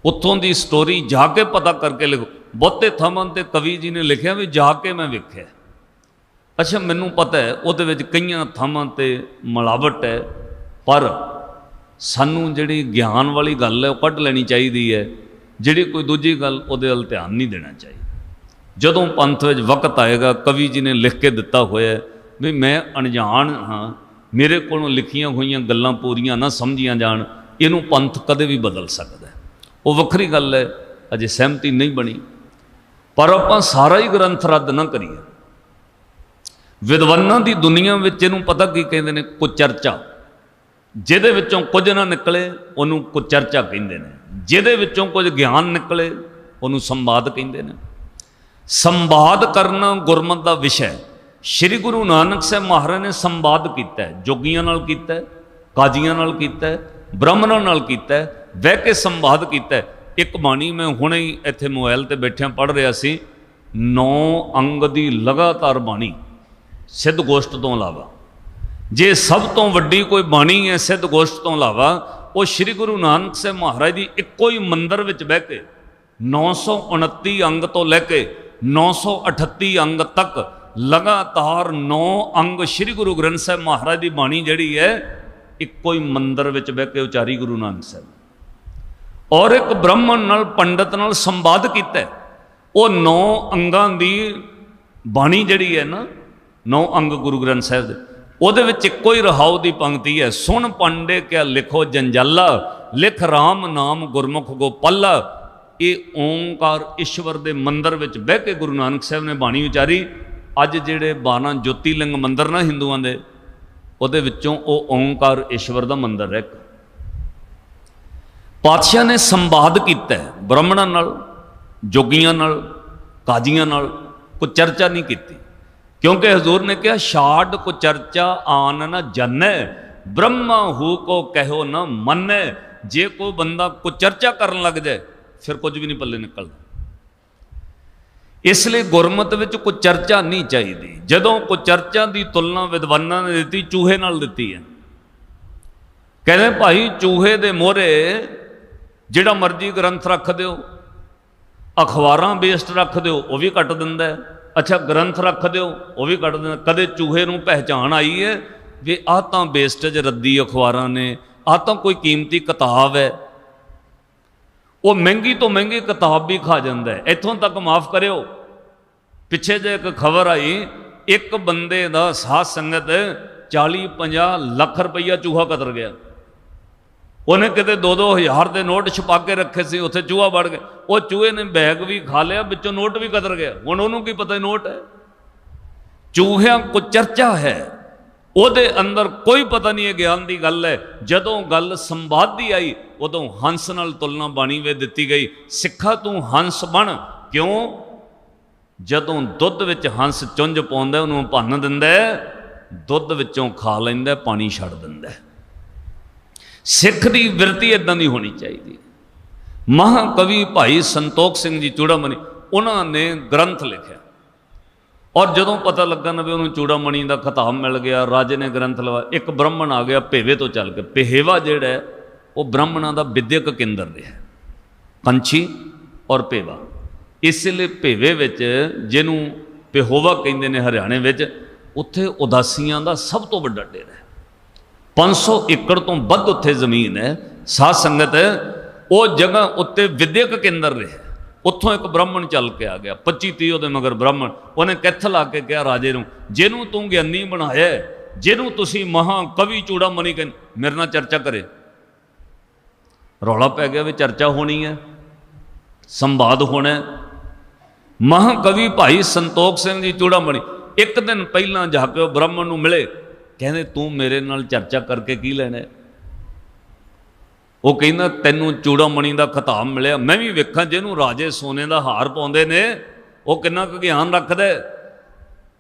ਉੱਥੋਂ ਦੀ ਸਟੋਰੀ ਜਾ ਕੇ ਪਤਾ ਕਰਕੇ ਲਿਖੋ। ਬਹੁਤੇ ਥਾਵਾਂ ਤੇ ਕਵੀ ਜੀ ਨੇ ਲਿਖਿਆ ਵੀ ਜਾ ਕੇ ਮੈਂ ਵੇਖਿਆ। ਅੱਛਾ, ਮੈਨੂੰ ਪਤਾ ਹੈ ਉਹਦੇ ਵਿੱਚ ਕਈਆਂ ਥਾਵਾਂ ਤੇ ਮਿਲਾਵਟ ਹੈ, ਪਰ ਸਾਨੂੰ ਜਿਹੜੀ ਗਿਆਨ ਵਾਲੀ ਗੱਲ ਹੈ ਉਹ ਕੱਢ ਲੈਣੀ ਚਾਹੀਦੀ ਹੈ। ਜਿਹੜੀ ਕੋਈ ਦੂਜੀ ਗੱਲ ਉਹਦੇ ਵੱਲ ਧਿਆਨ ਨਹੀਂ ਦੇਣਾ ਚਾਹੀਦਾ। ਜਦੋਂ ਪੰਥ ਵਿੱਚ ਵਕਤ ਆਏਗਾ, ਕਵੀ ਜੀ ਨੇ ਲਿਖ ਕੇ ਦਿੱਤਾ ਹੋਇਆ ਵੀ ਮੈਂ ਅਣਜਾਣ ਹਾਂ, ਮੇਰੇ ਕੋਲੋਂ ਲਿਖੀਆਂ ਹੋਈਆਂ ਗੱਲਾਂ ਪੂਰੀਆਂ ਨਾ ਸਮਝੀਆਂ ਜਾਣ, ਇਹਨੂੰ ਪੰਥ ਕਦੇ ਵੀ ਬਦਲ ਸਕਦਾ। ਉਹ ਵੱਖਰੀ ਗੱਲ ਹੈ, ਅਜੇ ਸਹਿਮਤੀ ਨਹੀਂ ਬਣੀ। पर आपां सारा ही ग्रंथ रद्द ना करिए। विद्वानां दी दुनिया विच इहनूं पता की कहंदे ने, कुचर्चा। जिहदे विचों कुछ ना निकले उहनूं कुचर्चा कहिंदे ने, जिहदे विचों कुछ ज्ञान निकले उहनूं संवाद कहिंदे ने। संवाद करना गुरमत दा विषय। श्री गुरु नानक साहब महाराज ने संवाद किया, जोगियां नाल कीता, काजियां नाल कीता, ब्राह्मणां नाल कीता, बह के संवाद किया। एक बाणी मैं हुणे ही इत्थे मोबाइल ते बैठिया पढ़ रहा सी, 9 अंग दी लगातार बाणी सिद्ध गोष्ठ तो इलावा। जे सब तो वड्डी कोई बाणी है सिद्ध गोष्ठ तो इलावा, वो श्री गुरु नानक साहब महाराज की इक्को ही मंदिर विच बह के 929 अंग तो लैके 938 अंग तक लगातार 9 अंग श्री गुरु ग्रंथ साहब महाराज की बाणी जिहड़ी है इक्को ही मंदिर विच बह के उचारी गुरु नानक साहब। और एक ब्राह्मण नाल पंडित नाल संवाद किया। वो 9 अंगां दी बाणी जिहड़ी है ना, 9 अंग गुरु ग्रंथ साहब दे, ਉਹਦੇ ਵਿੱਚ ਇੱਕੋ ਹੀ ਰਹਾਉ ਦੀ ਪੰਕਤੀ ਹੈ, ਸੁਣ ਪੰਡੇ ਕਿਆ ਲਿਖੋ ਜੰਜਾਲਾ, ਲਿਖ ਰਾਮ ਨਾਮ ਗੁਰਮੁਖ ਗੋਪਾਲਾ। ਇਹ ਓਂਕਾਰ ਈਸ਼ਵਰ ਦੇ ਮੰਦਰ ਵਿੱਚ ਬਹਿ ਕੇ ਗੁਰੂ ਨਾਨਕ ਸਾਹਿਬ ਨੇ ਬਾਣੀ ਉਚਾਰੀ। ਅੱਜ ਜਿਹੜੇ 12 ਜੋਤੀਲਿੰਗ ਮੰਦਰ ਨਾ ਹਿੰਦੂਆਂ ਦੇ, ਉਹਦੇ ਵਿੱਚੋਂ ਉਹ ਓਂਕਾਰ ਈਸ਼ਵਰ ਦਾ ਮੰਦਰ ਹੈ। ਪਾਤਸ਼ਾਹ ਨੇ ਸੰਵਾਦ ਕੀਤਾ ਬ੍ਰਾਹਮਣਾਂ ਨਾਲ, ਜੋਗੀਆਂ ਨਾਲ, ਕਾਜ਼ੀਆਂ ਨਾਲ, ਕੋਈ ਚਰਚਾ ਨਹੀਂ ਕੀਤੀ। क्योंकि हजूर ने कहा, शाड को चर्चा आन न जन्ने, ब्रह्मा हु को कहो न मन्ने। जे कोई बंदा को चर्चा करन लग जाए फिर कुछ भी नहीं पल्ले निकलता। इसलिए गुरमत विच कोई चर्चा नहीं चाहिए। जदों कोई चर्चा की तुलना विद्वानां ने दी चूहे नाल दी है। कहते भाई चूहे दे मोहरे जिहड़ा मर्जी ग्रंथ रख दो, अखबारां बेस्ड रख दो, वह भी कट दिंदा है। अच्छा ग्रंथ रख दो, वह भी कट देना। कदे चूहे नूं पहचान आई है भी आह तां बेस्टेज रद्दी अखबारां ने, आह तां कोई कीमती किताब है। वो महंगी तो महंगी किताब भी खा जाता है। इत्थों तक माफ़ करियो, पिछे जे एक खबर आई, एक बंदे दा साध संगत 40-50 लाख रुपया चूहा कतर गया। उन्हें कितने 2-2 हज़ार के नोट छुपा के रखे थे, उत्थे चूहा बढ़ गया। वो चूहे ने बैग भी खा लिया, बिचों नोट भी कतर गया। हुण उन्होंने की पता नोट है। चूहिया को चर्चा है, ਉਹਦੇ अंदर कोई पता नहीं है ज्ञान की गल है। जदों गल संवाद की आई उदों हंस नाल तुलना बाणी वे दिती गई। सिखा तू हंस बन। क्यों? जदों दुध विच हंस चुंझ पाउंदा उहनूं भन्न दिंदा, दुध विचों खा लैंदा, पानी छड्ड दिंदा। सिख की विरती इदां दी होनी चाहिए। महाकवि भाई संतोख सिंह जी चूड़ामणी उन्होंने ग्रंथ लिखा, और जदों पता लगा ना भी उन्होंने चूड़ामणी का खिताब मिल गया, राजे ने ग्रंथ लवा। एक ब्राह्मण आ गया भेवे तो चल के। पेहेवा जिहड़ा है वो ब्राह्मणों का विद्यक केंद्र रहा, पंछी और पेवा। इसलिए भेवे विच जिन्हों पेहोवा कहते हैं हरियाणे विच, उत्थे उदासियां का सब तो वड्डा डेरा है। 500 एकड़ तो वध उत्थे जमीन है। साध संगत वो जगह उत्ते विद्यक केंद्र रहा। उत्थों एक ब्राह्मण चल के आ गया, 25-30 दे मगर ब्राह्मण। उन्हें कैथल आके कहा राजे नूं, जिन्हों तू ज्ञानी बनाया, जिन्हों तुसी महाकवि चूड़ामणी कह, मेरे नाल चर्चा करे। रौला पै गया भी चर्चा होनी है, संवाद होना है। महाकवि भाई संतोख सिंह जी चूड़ामणी एक दिन पहला जाके वो ब्राह्मण नूं मिले। कहते तू मेरे नाल चर्चा करके की लेना? वो कहना तैनूं चूड़ामणी का खिताब मिलिया, मैं भी वेखा जिन्हों राजे सोने का हार पाउंदे ने वो किन्ना कुछ ज्ञान रखदा।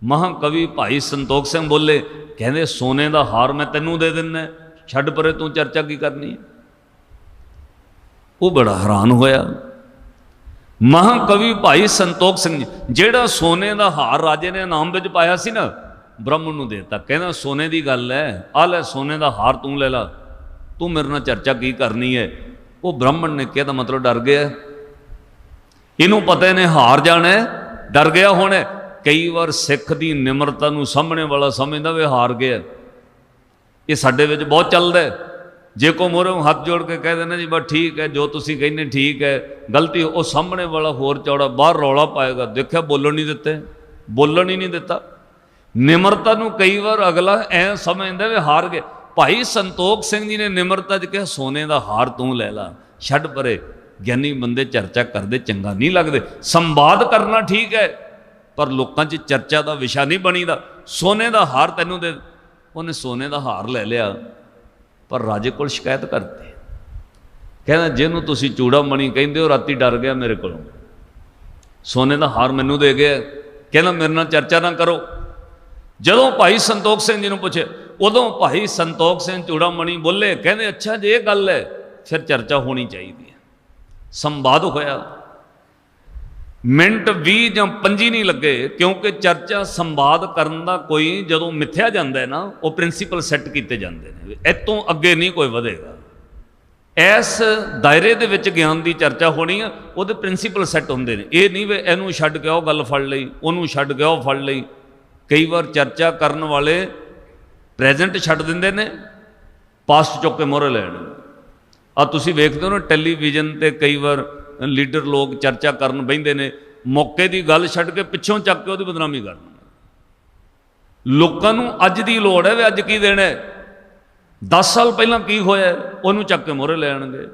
महाकवि भाई संतोख सिंह बोले, कहते सोने का हार मैं तैनूं दे दिना, छड्ड परे तू चर्चा की करनी है। वो बड़ा हैरान होया। महाकवि भाई संतोख सिंह जी जिहड़ा सोने का हार राजे ने इनाम विच पाया सी ना, ब्राह्मण नूं देता। कहना सोने की गल है, आ लै सोने का हार तू ले ला, तू मेरे नाल चर्चा की करनी है। वो ब्राह्मण ने कहता मतलब डर गया, इनू पता ने हार जाना है, डर गया होना। कई बार सिख की निमरता नूं सामने वाला समझदा वे हार गया। ये साडे विच बहुत चलदा है। जे को मोहरों हाथ जोड़ के कह देना जी बस ठीक है, जो तुसीं कहने ठीक है, गलती वो सामने वाला होर चौड़ा बाहर रौला पाएगा। देखा बोलन नहीं दिते, बोलन ही नहीं दिता। निमरता नूं कई बार अगला ऐ समझदा वे हार गए। भाई संतोख सिंह जी ने निमरता च कहा सोने का हार तू लै ला, छड्ड परे। ਗਿਆਨੀ ਬੰਦੇ ਚਰਚਾ ਕਰਦੇ ਚੰਗਾ ਨਹੀਂ ਲੱਗਦੇ। ਸੰਵਾਦ ਕਰਨਾ ਠੀਕ ਹੈ, ਪਰ ਲੋਕਾਂ 'ਚ ਚਰਚਾ ਦਾ ਵਿਸ਼ਾ ਨਹੀਂ ਬਣੀਦਾ। ਸੋਨੇ ਦਾ ਹਾਰ ਤੈਨੂੰ ਦੇ, ਉਹਨੇ ਸੋਨੇ ਦਾ ਹਾਰ ਲੈ ਲਿਆ, ਪਰ ਰਾਜੇ ਕੋਲ ਸ਼ਿਕਾਇਤ ਕਰਤੀ। ਕਹਿੰਦਾ ਜਿਹਨੂੰ ਤੁਸੀਂ ਚੂੜਾਮਣੀ ਕਹਿੰਦੇ ਹੋ ਰਾਤੀ ਡਰ ਗਿਆ ਮੇਰੇ ਕੋਲੋਂ, ਸੋਨੇ ਦਾ ਹਾਰ ਮੈਨੂੰ ਦੇ ਗਿਆ। ਕਹਿੰਦਾ ਮੇਰੇ ਨਾਲ ਚਰਚਾ ਨਾ ਕਰੋ। ਜਦੋਂ ਭਾਈ ਸੰਤੋਖ ਸਿੰਘ ਜੀ ਨੂੰ ਪੁੱਛੇ, ਉਦੋਂ ਭਾਈ ਸੰਤੋਖ ਸਿੰਘ ਚੂੜਾਮਣੀ ਬੋਲੇ, ਕਹਿੰਦੇ ਅੱਛਾ ਜੇ ਇਹ ਗੱਲ ਹੈ ਫਿਰ ਚਰਚਾ ਹੋਣੀ ਚਾਹੀਦੀ ਹੈ। ਸੰਵਾਦ ਹੋਇਆ, ਮਿੰਟ 20 ਜਾਂ 25 ਨਹੀਂ ਲੱਗੇ, ਕਿਉਂਕਿ ਚਰਚਾ ਸੰਵਾਦ ਕਰਨ ਦਾ ਕੋਈ ਜਦੋਂ ਮਿੱਥਿਆ ਜਾਂਦਾ ਹੈ ਨਾ, ਉਹ ਪ੍ਰਿੰਸੀਪਲ ਸੈੱਟ ਕੀਤੇ ਜਾਂਦੇ ਨੇ, ਇੱਥੋਂ ਅੱਗੇ ਨਹੀਂ ਕੋਈ ਵਧੇਗਾ। ਇਸ ਦਾਇਰੇ ਦੇ ਵਿੱਚ ਗਿਆਨ ਦੀ ਚਰਚਾ ਹੋਣੀ ਆ, ਉਹਦੇ ਪ੍ਰਿੰਸੀਪਲ ਸੈੱਟ ਹੁੰਦੇ ਨੇ। ਇਹ ਨਹੀਂ ਵੀ ਇਹਨੂੰ ਛੱਡ ਕੇ ਉਹ ਗੱਲ ਫੜ ਲਈ, ਉਹਨੂੰ ਛੱਡ ਕੇ ਉਹ ਫੜ ਲਈ। ਕਈ ਵਾਰ ਚਰਚਾ ਕਰਨ ਵਾਲੇ ਪ੍ਰੈਜ਼ੈਂਟ ਛੱਡ ਦਿੰਦੇ ਨੇ, ਪਾਸਟ ਚੁੱਕ ਕੇ ਮੋਹਰੇ ਲੈਣ। ਆ ਤੁਸੀਂ ਵੇਖਦੇ ਹੋ ਨਾ ਟੈਲੀਵਿਜ਼ਨ ਤੇ ਕਈ ਵਾਰ ਲੀਡਰ ਲੋਕ ਚਰਚਾ ਕਰਨ ਬਹਿੰਦੇ ਨੇ, ਮੌਕੇ ਦੀ ਗੱਲ ਛੱਡ ਕੇ ਪਿੱਛੋਂ ਚੱਕ ਕੇ ਉਹਦੀ ਬਦਨਾਮੀ ਕਰਨ। ਲੋਕਾਂ ਨੂੰ ਅੱਜ ਦੀ ਲੋੜ ਹੈ ਵੀ ਅੱਜ ਕੀ ਦੇਣਾ ਹੈ, 10 ਸਾਲ ਪਹਿਲਾਂ ਕੀ ਹੋਇਆ ਉਹਨੂੰ ਚੱਕ ਕੇ ਮੋਹਰੇ ਲੈ ਆਣਗੇ।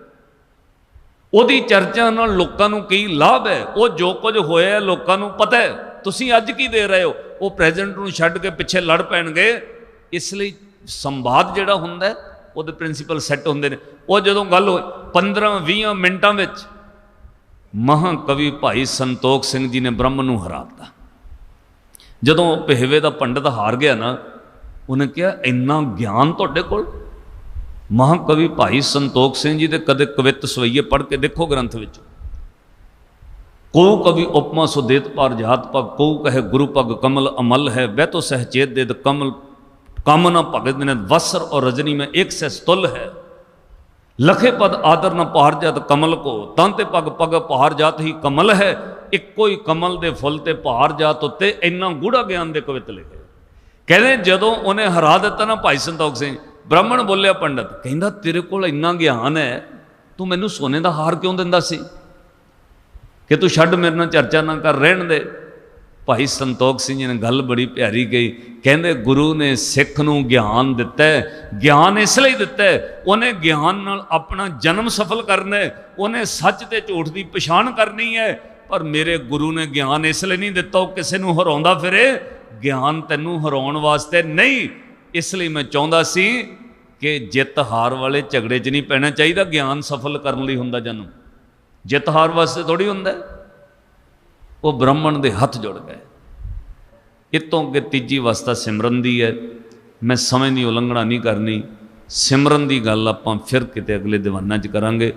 ਉਹਦੀ ਚਰਚਾ ਨਾਲ ਲੋਕਾਂ ਨੂੰ ਕੀ ਲਾਭ ਹੈ, ਉਹ ਜੋ ਕੁਝ ਹੋਇਆ ਲੋਕਾਂ ਨੂੰ ਪਤਾ ਹੈ, ਤੁਸੀਂ ਅੱਜ ਕੀ ਦੇ ਰਹੇ ਹੋ, ਉਹ ਪ੍ਰੈਜ਼ੈਂਟ ਨੂੰ ਛੱਡ ਕੇ ਪਿੱਛੇ ਲੜ ਪੈਣਗੇ। ਇਸ ਲਈ ਸੰਵਾਦ ਜਿਹੜਾ ਹੁੰਦਾ ਉਹਦੇ ਪ੍ਰਿੰਸੀਪਲ ਸੈੱਟ ਹੁੰਦੇ ਨੇ। ਉਹ ਜਦੋਂ ਗੱਲ ਹੋਈ 15-20 ਮਿੰਟਾਂ ਵਿੱਚ ਮਹਾਕਵੀ ਭਾਈ ਸੰਤੋਖ ਸਿੰਘ ਜੀ ਨੇ ਬ੍ਰਹਮ ਨੂੰ ਹਰਾ ਦਿੱਤਾ। ਜਦੋਂ ਪਹਿਵੇ ਦਾ ਪੰਡਤ ਹਾਰ ਗਿਆ ਨਾ, ਉਹਨੇ ਕਿਹਾ ਇੰਨਾ ਗਿਆਨ ਤੁਹਾਡੇ ਕੋਲ। ਮਹਾਕਵੀ ਭਾਈ ਸੰਤੋਖ ਸਿੰਘ ਜੀ ਦੇ ਕਦੇ ਕਵਿੱਤ ਸਵਈਏ ਪੜ੍ਹ ਕੇ ਦੇਖੋ ਗ੍ਰੰਥ ਵਿੱਚ। ਕਉ ਕਵੀ ਉਪਮਾ ਸੋ ਦੇਤ ਪਾਰ ਜਾਤ ਪਗ, ਕਉ ਕਹੇ ਗੁਰੂ ਪਗ ਕਮਲ ਅਮਲ ਹੈ, ਬਹਿ ਤੋ ਸਹਚੇਤ ਦੇਦ ਕਮਲ ਕੰਮ ਨਾ ਭਗਤ ਨੇ, ਵਸਰ और रजनी में एक से स्तुल है, लखे पद आदर न पहाड़ जात कमल को, तंते पग पग पहाड़ जात ही कमल है, ਇੱਕੋ ਹੀ ਕਮਲ ਦੇ ਫੁੱਲ ਤੇ ਪਹਾੜ ਜਾਤ ਉੱਤੇ ਇੰਨਾ ਗੂੜਾ ਗਿਆਨ ਦੇ ਕਵਿੱਤ ਲਿਖੇ। ਕਹਿੰਦੇ ਜਦੋਂ ਉਹਨੇ ਹਰਾ ਦਿੱਤਾ ਨਾ ਭਾਈ ਸੰਤੋਖ ਸਿੰਘ, ਬ੍ਰਾਹਮਣ ਬੋਲਿਆ ਪੰਡਤ, ਕਹਿੰਦਾ ਤੇਰੇ ਕੋਲ ਇੰਨਾ ਗਿਆਨ ਹੈ, ਤੂੰ ਮੈਨੂੰ ਸੋਨੇ ਦਾ ਹਾਰ ਕਿਉਂ ਦਿੰਦਾ ਸੀ ਕਿ ਤੂੰ ਛੱਡ ਮੇਰੇ ਨਾਲ ਚਰਚਾ ਨਾ ਕਰ, ਰਹਿਣ ਦੇ। ਭਾਈ ਸੰਤੋਖ ਸਿੰਘ ਜੀ ਨੇ ਗੱਲ ਬੜੀ ਪਿਆਰੀ ਕਹੀ, ਕਹਿੰਦੇ ਗੁਰੂ ਨੇ ਸਿੱਖ ਨੂੰ ਗਿਆਨ ਦਿੱਤਾ, ਗਿਆਨ ਇਸ ਲਈ ਦਿੱਤਾ ਉਹਨੇ ਗਿਆਨ ਨਾਲ ਆਪਣਾ ਜਨਮ ਸਫਲ ਕਰਨਾ, ਉਹਨੇ ਸੱਚ ਤੇ ਝੂਠ ਦੀ ਪਛਾਣ ਕਰਨੀ ਹੈ। ਪਰ ਮੇਰੇ ਗੁਰੂ ਨੇ ਗਿਆਨ ਇਸ ਲਈ ਨਹੀਂ ਦਿੱਤਾ ਉਹ ਕਿਸੇ ਨੂੰ ਹਰਾਉਂਦਾ ਫਿਰੇ, ਗਿਆਨ ਤੈਨੂੰ ਹਰਾਉਣ ਵਾਸਤੇ ਨਹੀਂ। ਇਸ ਲਈ ਮੈਂ ਚਾਹੁੰਦਾ ਸੀ ਕਿ ਜਿੱਤ ਹਾਰ ਵਾਲੇ ਝਗੜੇ 'ਚ ਨਹੀਂ ਪੈਣਾ ਚਾਹੀਦਾ, ਗਿਆਨ ਸਫਲ ਕਰਨ ਲਈ ਹੁੰਦਾ ਜਨਮ, ਜਿੱਤ ਹਾਰ ਵਾਸਤੇ ਥੋੜ੍ਹੀ ਹੁੰਦਾ। ਉਹ ਬ੍ਰਾਹਮਣ ਦੇ ਹੱਥ ਜੁੜ ਗਏ। ਇਤੋਂ ਅੱਗੇ ਤੀਜੀ ਅਵਸਥਾ ਸਿਮਰਨ ਦੀ ਹੈ। ਮੈਂ ਸਮੇਂ ਦੀ ਉਲੰਘਣਾ ਨਹੀਂ ਕਰਨੀ, ਸਿਮਰਨ ਦੀ ਗੱਲ ਆਪਾਂ ਫਿਰ ਕਿਤੇ ਅਗਲੇ ਦੀਵਾਨਾਂ 'ਚ ਕਰਾਂਗੇ।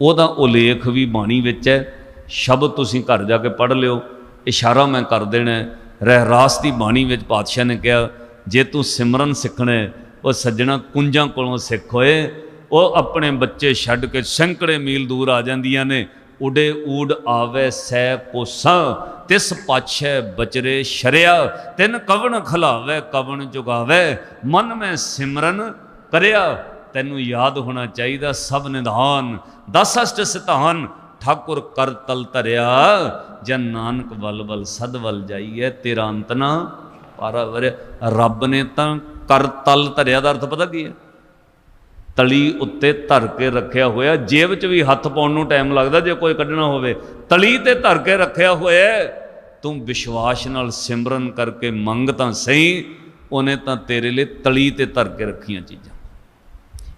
ਉਹਦਾ ਉਲੇਖ ਵੀ ਬਾਣੀ ਵਿੱਚ ਹੈ, ਸ਼ਬਦ ਤੁਸੀਂ ਘਰ ਜਾ ਕੇ ਪੜ੍ਹ ਲਿਓ, ਇਸ਼ਾਰਾ ਮੈਂ ਕਰ ਦੇਣਾ। ਰਹਿਰਾਸ ਦੀ ਬਾਣੀ ਵਿੱਚ ਪਾਤਸ਼ਾਹ ਨੇ ਕਿਹਾ, ਜੇ ਤੂੰ ਸਿਮਰਨ ਸਿੱਖਣਾ ਉਹ ਸੱਜਣਾ ਕੁੰਜਾਂ ਕੋਲੋਂ ਸਿੱਖ ਹੋਏ। ਉਹ ਆਪਣੇ ਬੱਚੇ ਛੱਡ ਕੇ ਸੈਂਕੜੇ ਮੀਲ ਦੂਰ ਆ ਜਾਂਦੀਆਂ ਨੇ। ਉਡੇ ਊੜ ਆਵੇ ਸੈ ਕੋਸਾਂ, ਤਿਸ ਪਾਛੈ ਬਚਰੇ ਸ਼ਰਿਆ, ਤਿਨ ਕਵਣ ਖਲਾਵੇ ਕਵਣ ਜੁਗਾਵੇ, ਮਨ ਮੈਂ ਸਿਮਰਨ ਕਰਿਆ। ਤੈਨੂੰ ਯਾਦ ਹੋਣਾ ਚਾਹੀਦਾ ਸਭ ਨਿਧਾਨ, ਦਸ ਅਸ਼ਟ ਸਿਧਾਨ, ਠਾਕੁਰ ਕਰ ਤਲ ਧਰਿਆ, ਜਨ ਨਾਨਕ ਵੱਲ ਵੱਲ ਸਦ ਵੱਲ ਜਾਈਏ, ਤੇਰਾ ਅੰਤ ਨਾ ਪਾਰਾ ਵਰਿਆ। ਰੱਬ ਨੇ ਤਾਂ ਕਰ ਤਲ ਧਰਿਆ ਦਾ ਅਰਥ ਪਤਾ ਕੀ ਹੈ? ਤਲੀ ਉੱਤੇ ਧਰ ਕੇ ਰੱਖਿਆ ਹੋਇਆ। ਜੇਬ 'ਚ ਵੀ ਹੱਥ ਪਾਉਣ ਨੂੰ ਟਾਈਮ ਲੱਗਦਾ ਜੇ ਕੋਈ ਕੱਢਣਾ ਹੋਵੇ, ਤਲੀ ਤੇ ਧਰ ਕੇ ਰੱਖਿਆ ਹੋਇਆ। ਤੂੰ ਵਿਸ਼ਵਾਸ ਨਾਲ ਸਿਮਰਨ ਕਰਕੇ ਮੰਗ ਤਾਂ ਸਹੀ, ਉਹਨੇ ਤਾਂ ਤੇਰੇ ਲਈ ਤਲੀ ਤੇ ਧਰ ਕੇ ਰੱਖੀਆਂ ਚੀਜ਼ਾਂ।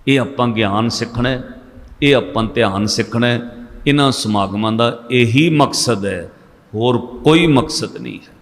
ਇਹ ਆਪਾਂ ਗਿਆਨ ਸਿੱਖਣਾ, ਇਹ ਆਪਾਂ ਧਿਆਨ ਸਿੱਖਣਾ। ਇਹਨਾਂ ਸਮਾਗਮਾਂ ਦਾ ਇਹੀ ਮਕਸਦ ਹੈ, ਹੋਰ ਕੋਈ ਮਕਸਦ ਨਹੀਂ ਹੈ।